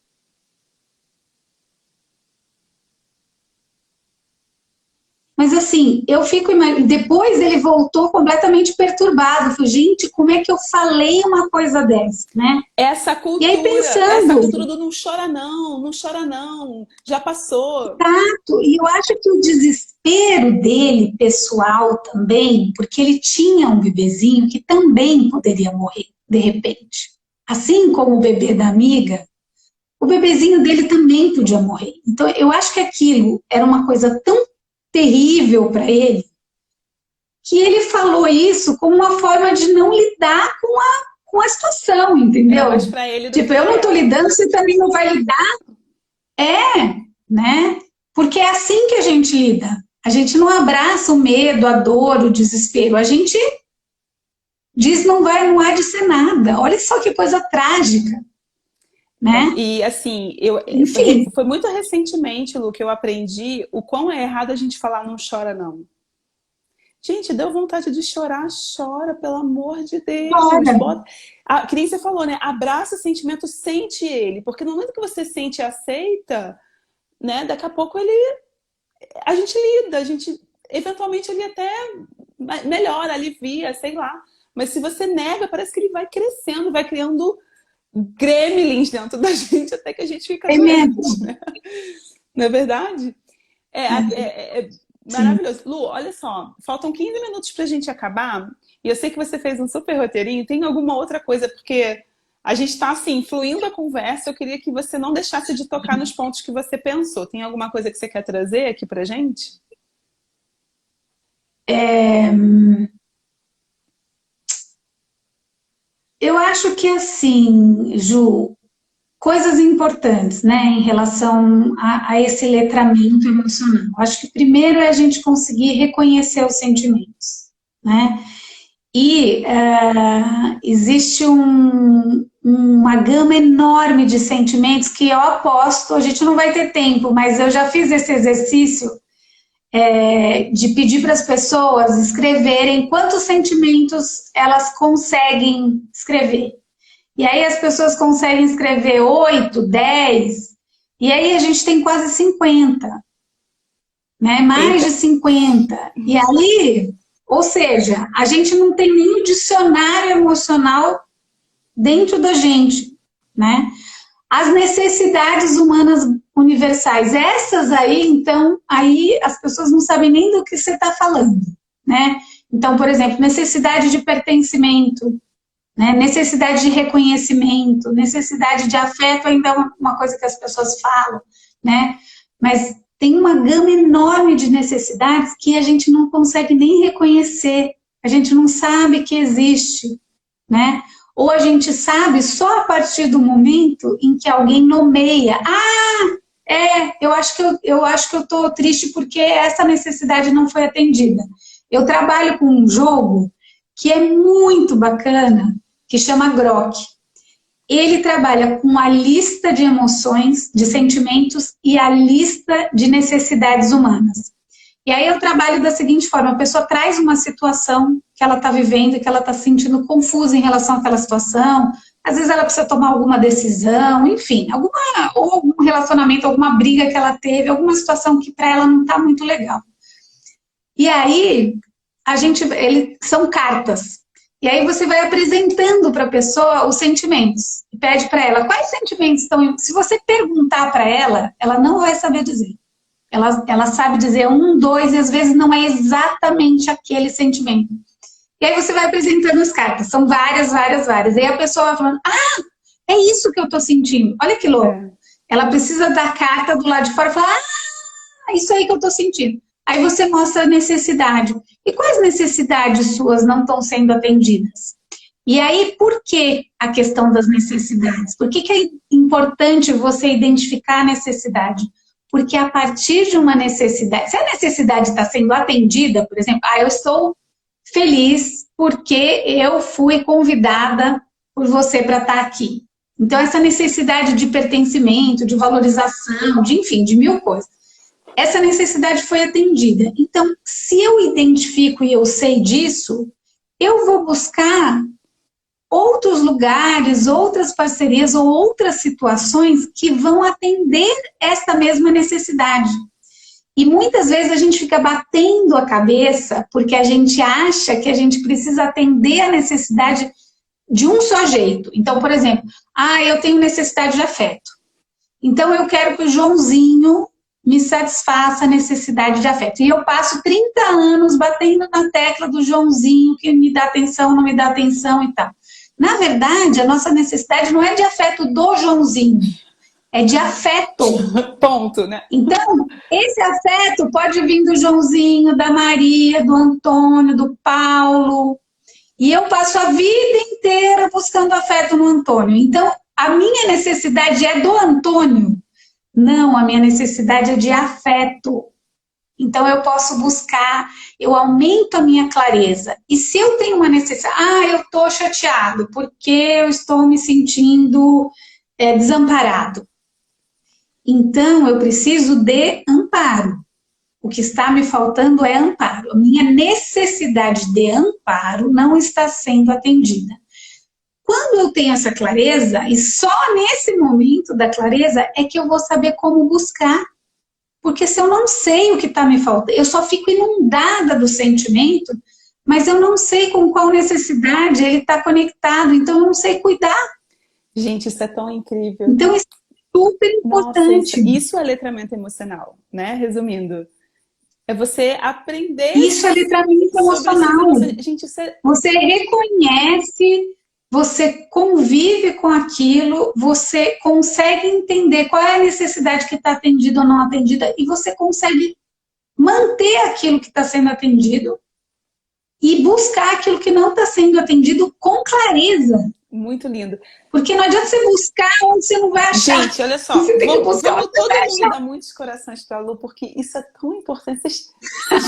[SPEAKER 2] Mas assim, eu fico imaginando, depois ele voltou completamente perturbado. Falei, gente, como é que eu falei uma coisa dessa, né?
[SPEAKER 1] Essa cultura,
[SPEAKER 2] e aí pensando,
[SPEAKER 1] essa cultura do não chora não, já passou.
[SPEAKER 2] Exato, e eu acho que o desespero dele, pessoal também, porque ele tinha um bebezinho que também poderia morrer, de repente. Assim como o bebê da amiga, o bebezinho dele também podia morrer. Então, eu acho que aquilo era uma coisa tão terrível para ele, que ele falou isso como uma forma de não lidar com a situação, entendeu?
[SPEAKER 1] É mais pra ele do
[SPEAKER 2] Tipo,
[SPEAKER 1] que
[SPEAKER 2] eu
[SPEAKER 1] pra
[SPEAKER 2] não tô
[SPEAKER 1] ela.
[SPEAKER 2] lidando, você também não vai lidar. Né? Porque é assim que a gente lida. A gente não abraça o medo, a dor, o desespero. A gente diz não há de ser nada. Olha só que coisa trágica, né?
[SPEAKER 1] E assim,
[SPEAKER 2] Enfim,
[SPEAKER 1] foi muito recentemente, Lu, que eu aprendi o quão é errado a gente falar não chora, não. Gente, deu vontade de chorar, chora, pelo amor de Deus.
[SPEAKER 2] olha,
[SPEAKER 1] Bota... Que nem você falou, né? Abraça o sentimento, sente ele. Porque no momento que você sente e aceita, né? Daqui a pouco a gente lida, a gente eventualmente ele até melhora, alivia, sei lá. Mas se você nega, parece que ele vai crescendo, vai criando gremlins dentro da gente até que a gente fica
[SPEAKER 2] é
[SPEAKER 1] doente,
[SPEAKER 2] mesmo.
[SPEAKER 1] né? Não é verdade? É
[SPEAKER 2] Sim.
[SPEAKER 1] maravilhoso. Lu, olha só, faltam 15 minutos pra gente acabar. E eu sei que você fez um super roteirinho. Tem alguma outra coisa? Porque a gente tá assim, fluindo a conversa. Eu queria que você não deixasse de tocar nos pontos que você pensou. Tem alguma coisa que você quer trazer aqui pra gente?
[SPEAKER 2] Eu acho que assim, Ju, coisas importantes, né, em relação a esse letramento emocional. Acho que primeiro é a gente conseguir reconhecer os sentimentos, né? E existe uma gama enorme de sentimentos que eu aposto, a gente não vai ter tempo, mas eu já fiz esse exercício de pedir para as pessoas escreverem quantos sentimentos elas conseguem escrever. E aí as pessoas conseguem escrever 8, 10, e aí a gente tem quase 50, né? Mais de
[SPEAKER 1] Eita.
[SPEAKER 2] 50. E aí, ou seja, a gente não tem nenhum dicionário emocional dentro da gente, né? As necessidades humanas universais, essas aí, então, aí as pessoas não sabem nem do que você está falando, né? Então, por exemplo, necessidade de pertencimento, né? Necessidade de reconhecimento, necessidade de afeto, ainda é uma coisa que as pessoas falam, né? Mas tem uma gama enorme de necessidades que a gente não consegue nem reconhecer, a gente não sabe que existe, né? Ou a gente sabe só a partir do momento em que alguém nomeia. Eu acho que eu estou triste porque essa necessidade não foi atendida. Eu trabalho com um jogo que é muito bacana, que chama Grok. Ele trabalha com a lista de emoções, de sentimentos e a lista de necessidades humanas. E aí eu trabalho da seguinte forma: a pessoa traz uma situação que ela está vivendo e que ela está se sentindo confusa em relação àquela situação. Às vezes ela precisa tomar alguma decisão, enfim, ou algum relacionamento, alguma briga que ela teve, alguma situação que para ela não está muito legal. E aí são cartas. E aí você vai apresentando para a pessoa os sentimentos. E pede para ela quais sentimentos estão. Se você perguntar para ela não vai saber dizer. Ela sabe dizer um, dois, e às vezes não é exatamente aquele sentimento. E aí você vai apresentando as cartas. São várias, várias, várias. E aí a pessoa vai falando, é isso que eu estou sentindo. Olha que louco. Ela precisa da carta do lado de fora e fala, é isso aí que eu estou sentindo. Aí você mostra a necessidade. E quais necessidades suas não estão sendo atendidas? E aí, por que a questão das necessidades? Por que é importante você identificar a necessidade? Porque a partir de uma necessidade, se a necessidade está sendo atendida, por exemplo, eu estou feliz porque eu fui convidada por você para estar aqui. Então, essa necessidade de pertencimento, de valorização, enfim, de mil coisas. Essa necessidade foi atendida. Então, se eu identifico e eu sei disso, eu vou buscar outros lugares, outras parcerias ou outras situações que vão atender essa mesma necessidade. E muitas vezes a gente fica batendo a cabeça porque a gente acha que a gente precisa atender a necessidade de um só jeito. Então, por exemplo, eu tenho necessidade de afeto. Então, eu quero que o Joãozinho me satisfaça a necessidade de afeto. E eu passo 30 anos batendo na tecla do Joãozinho, que me dá atenção, não me dá atenção e tal. Na verdade, a nossa necessidade não é de afeto do Joãozinho, é de afeto.
[SPEAKER 1] Ponto, né?
[SPEAKER 2] Então, esse afeto pode vir do Joãozinho, da Maria, do Antônio, do Paulo. E eu passo a vida inteira buscando afeto no Antônio. Então, a minha necessidade é do Antônio? Não, a minha necessidade é de afeto. Então, eu posso buscar, eu aumento a minha clareza. E se eu tenho uma necessidade, eu estou chateado porque eu estou me sentindo desamparado. Então, eu preciso de amparo. O que está me faltando é amparo. A minha necessidade de amparo não está sendo atendida. Quando eu tenho essa clareza, e só nesse momento da clareza é que eu vou saber como buscar. Porque se eu não sei o que está me faltando, eu só fico inundada do sentimento, mas eu não sei com qual necessidade ele está conectado, então eu não sei cuidar.
[SPEAKER 1] Gente, isso é tão incrível.
[SPEAKER 2] Então isso é super importante.
[SPEAKER 1] Nossa, isso é letramento emocional, né? Resumindo. É você aprender.
[SPEAKER 2] Isso é letramento emocional.
[SPEAKER 1] Gente, isso é...
[SPEAKER 2] Você reconhece, você convive com aquilo, você consegue entender qual é a necessidade que está atendida ou não atendida e você consegue manter aquilo que está sendo atendido e buscar aquilo que não está sendo atendido com clareza.
[SPEAKER 1] Muito lindo.
[SPEAKER 2] Porque não adianta você buscar onde você não vai achar.
[SPEAKER 1] Gente, olha só,
[SPEAKER 2] você tem que buscar
[SPEAKER 1] vamos todo mundo dar muitos corações para a Lu, porque isso é tão importante. Vocês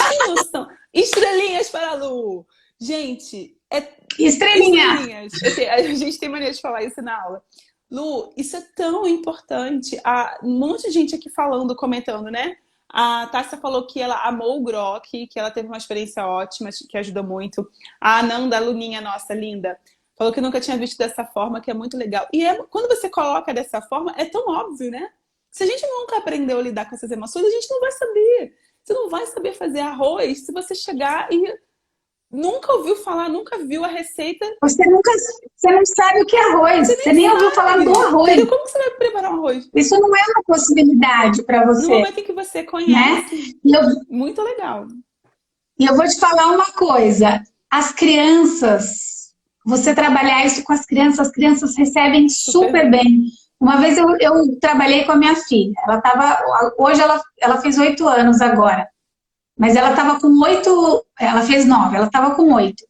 [SPEAKER 1] têm noção? Estrelinhas para a Lu. Gente, estrelinhas. A gente tem maneira de falar isso na aula. Lu, isso é tão importante. Um monte de gente aqui falando, comentando, né? A Tássia falou que ela amou o Grok, que ela teve uma experiência ótima, que ajudou muito. A Ananda, a Luninha, nossa, linda, falou que nunca tinha visto dessa forma, que é muito legal. E quando você coloca dessa forma, é tão óbvio, né? Se a gente nunca aprendeu a lidar com essas emoções, a gente não vai saber. Você não vai saber fazer arroz se você chegar e nunca ouviu falar, nunca viu a receita.
[SPEAKER 2] Você não sabe o que é arroz. Você nem ouviu falar do arroz.
[SPEAKER 1] Entendeu? Como você vai preparar um arroz?
[SPEAKER 2] Isso não é uma possibilidade para você.
[SPEAKER 1] No momento em que você conhece. Né? Muito legal.
[SPEAKER 2] E eu vou te falar uma coisa. As crianças, você trabalhar isso com as crianças recebem super bem. Uma vez eu trabalhei com a minha filha. Hoje ela fez 8 anos agora. Mas ela estava com 8, ela fez 9, ela estava com 8.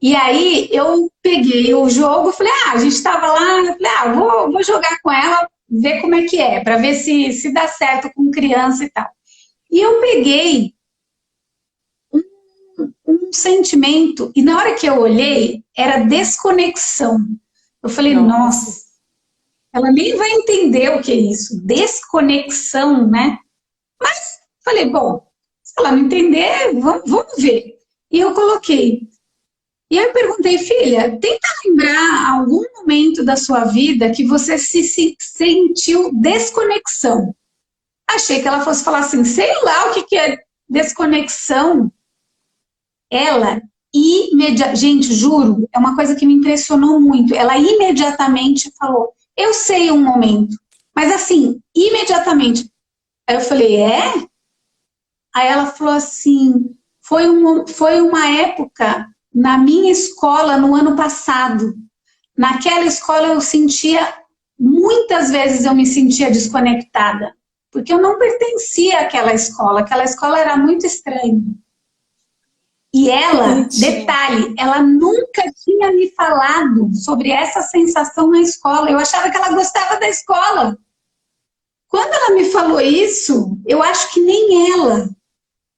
[SPEAKER 2] E aí eu peguei o jogo, falei, a gente estava lá, eu falei, vou jogar com ela, ver como é que é, para ver se dá certo com criança e tal. E eu peguei um sentimento, e na hora que eu olhei, era desconexão. Eu falei, nossa, ela nem vai entender o que é isso, desconexão, né? Mas falei, bom, se ela não entender, vamos ver. E eu coloquei. E aí eu perguntei, filha, tenta lembrar algum momento da sua vida que você se sentiu desconexão. Achei que ela fosse falar assim, sei lá o que é desconexão. Ela gente, juro, é uma coisa que me impressionou muito. Ela imediatamente falou, eu sei um momento. Mas assim, imediatamente. Aí eu falei, Aí ela falou assim, foi uma época na minha escola no ano passado. Naquela escola eu muitas vezes eu me sentia desconectada, porque eu não pertencia àquela escola era muito estranha. E ela, detalhe, ela nunca tinha me falado sobre essa sensação na escola, eu achava que ela gostava da escola. Quando ela me falou isso, eu acho que nem ela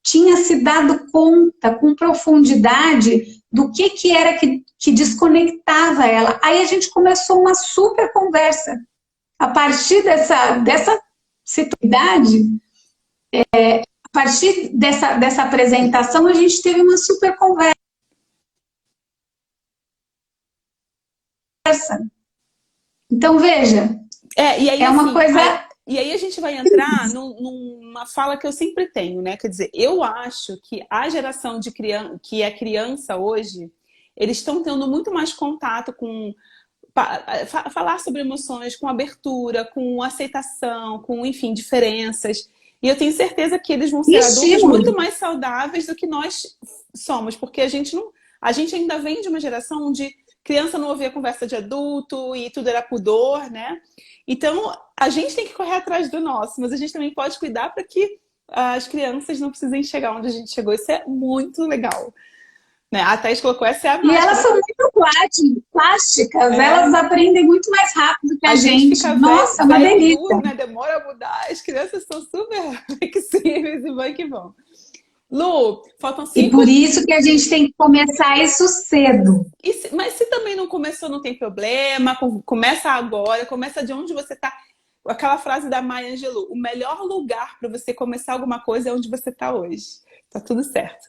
[SPEAKER 2] tinha se dado conta com profundidade do que era que desconectava ela. Aí a gente começou uma super conversa. A partir dessa situação, a partir dessa apresentação, a gente teve uma super conversa. Então, veja,
[SPEAKER 1] e aí,
[SPEAKER 2] uma coisa...
[SPEAKER 1] E aí a gente vai entrar numa fala que eu sempre tenho, né? Quer dizer, eu acho que a geração de criança, que é criança hoje, eles estão tendo muito mais contato com falar sobre emoções, com abertura, com aceitação, com, enfim, diferenças. E eu tenho certeza que eles vão ser adultos muito mais saudáveis do que nós somos, porque a gente ainda vem de uma geração onde criança não ouvia conversa de adulto e tudo era pudor, né? Então, a gente tem que correr atrás do nosso, mas a gente também pode cuidar para que as crianças não precisem chegar onde a gente chegou. Isso é muito legal, né? A Thaís colocou, essa é a
[SPEAKER 2] E elas
[SPEAKER 1] mágica.
[SPEAKER 2] são muito plásticas, elas aprendem muito mais rápido que a gente.
[SPEAKER 1] Fica
[SPEAKER 2] Nossa, é uma delícia.
[SPEAKER 1] duro, né? Demora a mudar, as crianças são super flexíveis e vão que vão. Lu, faltam 5...
[SPEAKER 2] E por isso que a gente tem que começar isso cedo.
[SPEAKER 1] Mas se também não começou, não tem problema. Começa agora, começa de onde você está. Aquela frase da Maya Angelou, o melhor lugar para você começar alguma coisa é onde você está hoje. Tá tudo certo.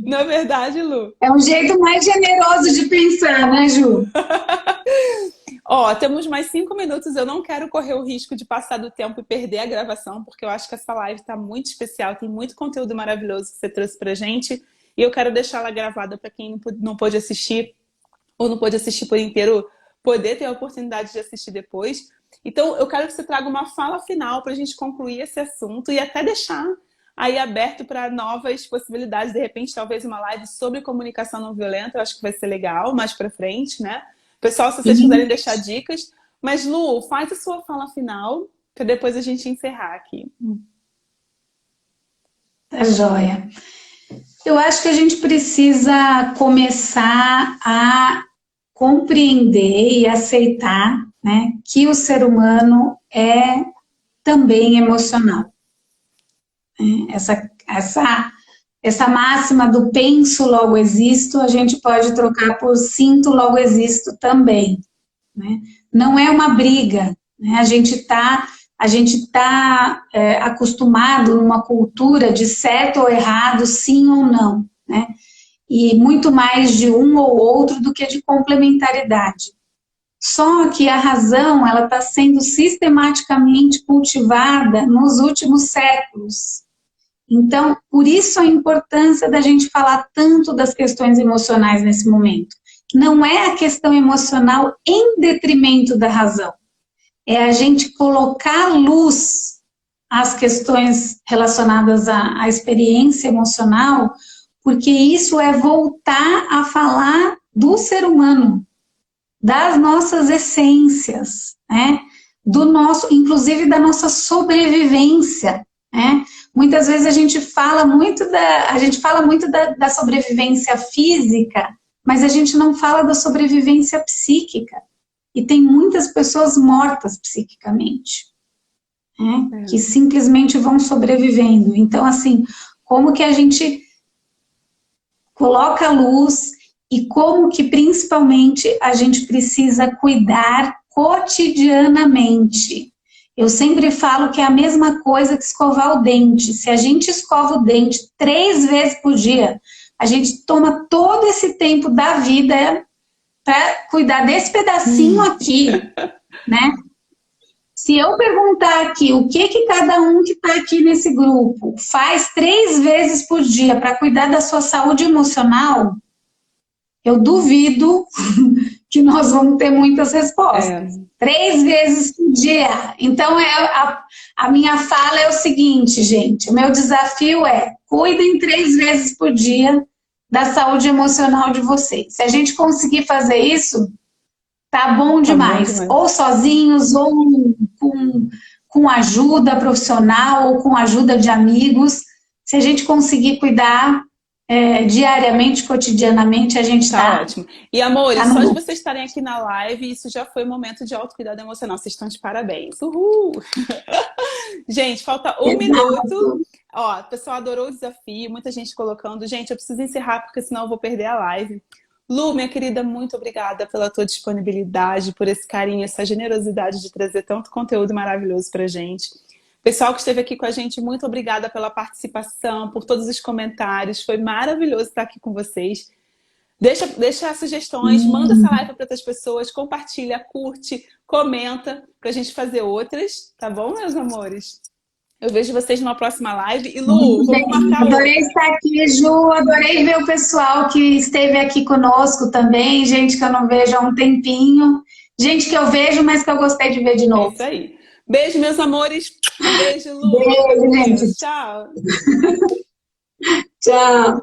[SPEAKER 1] Não é verdade, Lu?
[SPEAKER 2] É um jeito mais generoso de pensar, né, Ju?
[SPEAKER 1] Ó, temos mais 5 minutos. Eu não quero correr o risco de passar do tempo e perder a gravação, porque eu acho que essa live tá muito especial. Tem muito conteúdo maravilhoso que você trouxe pra gente. E eu quero deixar ela gravada para quem não pôde assistir ou não pôde assistir por inteiro, poder ter a oportunidade de assistir depois. Então, eu quero que você traga uma fala final pra gente concluir esse assunto e até deixar aí aberto para novas possibilidades. De repente, talvez uma live sobre comunicação não violenta. Eu acho que vai ser legal mais pra frente, né? Pessoal, se vocês quiserem deixar dicas. Mas, Lu, faz a sua fala final, para depois a gente encerrar aqui.
[SPEAKER 2] Tá joia. Eu acho que a gente precisa começar a compreender e aceitar, né, que o ser humano é também emocional. Essa máxima do penso, logo existo, a gente pode trocar por sinto, logo existo também. Né? Não é uma briga, né? A gente está acostumado numa cultura de certo ou errado, sim ou não, né? E muito mais de um ou outro do que de complementaridade. Só que a razão, ela está sendo sistematicamente cultivada nos últimos séculos. Então, por isso a importância da gente falar tanto das questões emocionais nesse momento. Não é a questão emocional em detrimento da razão. É a gente colocar luz às questões relacionadas à experiência emocional, porque isso é voltar a falar do ser humano, das nossas essências, né? Inclusive da nossa sobrevivência, né? Muitas vezes a gente fala muito da sobrevivência física, mas a gente não fala da sobrevivência psíquica. E tem muitas pessoas mortas psiquicamente, né? Que simplesmente vão sobrevivendo. Então, assim, como que a gente coloca a luz e como que, principalmente, a gente precisa cuidar cotidianamente. Eu sempre falo que é a mesma coisa que escovar o dente. Se a gente escova o dente 3 vezes por dia, a gente toma todo esse tempo da vida para cuidar desse pedacinho aqui, né? Se eu perguntar aqui o que cada um que está aqui nesse grupo faz 3 vezes por dia para cuidar da sua saúde emocional, eu duvido que nós vamos ter muitas respostas. 3 vezes por dia. Então, a minha fala é o seguinte, gente. O meu desafio é: cuidem 3 vezes por dia da saúde emocional de vocês. Se a gente conseguir fazer isso, tá bom demais. Ou sozinhos, ou com ajuda profissional, ou com ajuda de amigos. Se a gente conseguir cuidar diariamente, cotidianamente, a gente
[SPEAKER 1] tá ótimo. E, amores, só de vocês estarem aqui na live, isso já foi um momento de autocuidado emocional. Vocês estão de parabéns. Uhul! Gente, falta 1 minuto. Ó, o pessoal adorou o desafio, muita gente colocando. Gente, eu preciso encerrar, porque senão eu vou perder a live. Lu, minha querida, muito obrigada pela tua disponibilidade, por esse carinho, essa generosidade de trazer tanto conteúdo maravilhoso pra gente. Pessoal que esteve aqui com a gente, muito obrigada pela participação, por todos os comentários. Foi maravilhoso estar aqui com vocês. Deixa sugestões, manda essa live para outras pessoas, compartilha, curte, comenta, pra gente fazer outras, tá bom, meus amores? Eu vejo vocês numa próxima live. E Lu, vamos marcar outra.
[SPEAKER 2] Adorei estar aqui, Ju. Adorei ver o pessoal que esteve aqui conosco também. Gente que eu não vejo há um tempinho. Gente que eu vejo, mas que eu gostei de ver de novo.
[SPEAKER 1] É isso aí. Beijo, meus amores. Beijo, Lu.
[SPEAKER 2] Beijo, gente.
[SPEAKER 1] Tchau.
[SPEAKER 2] Tchau.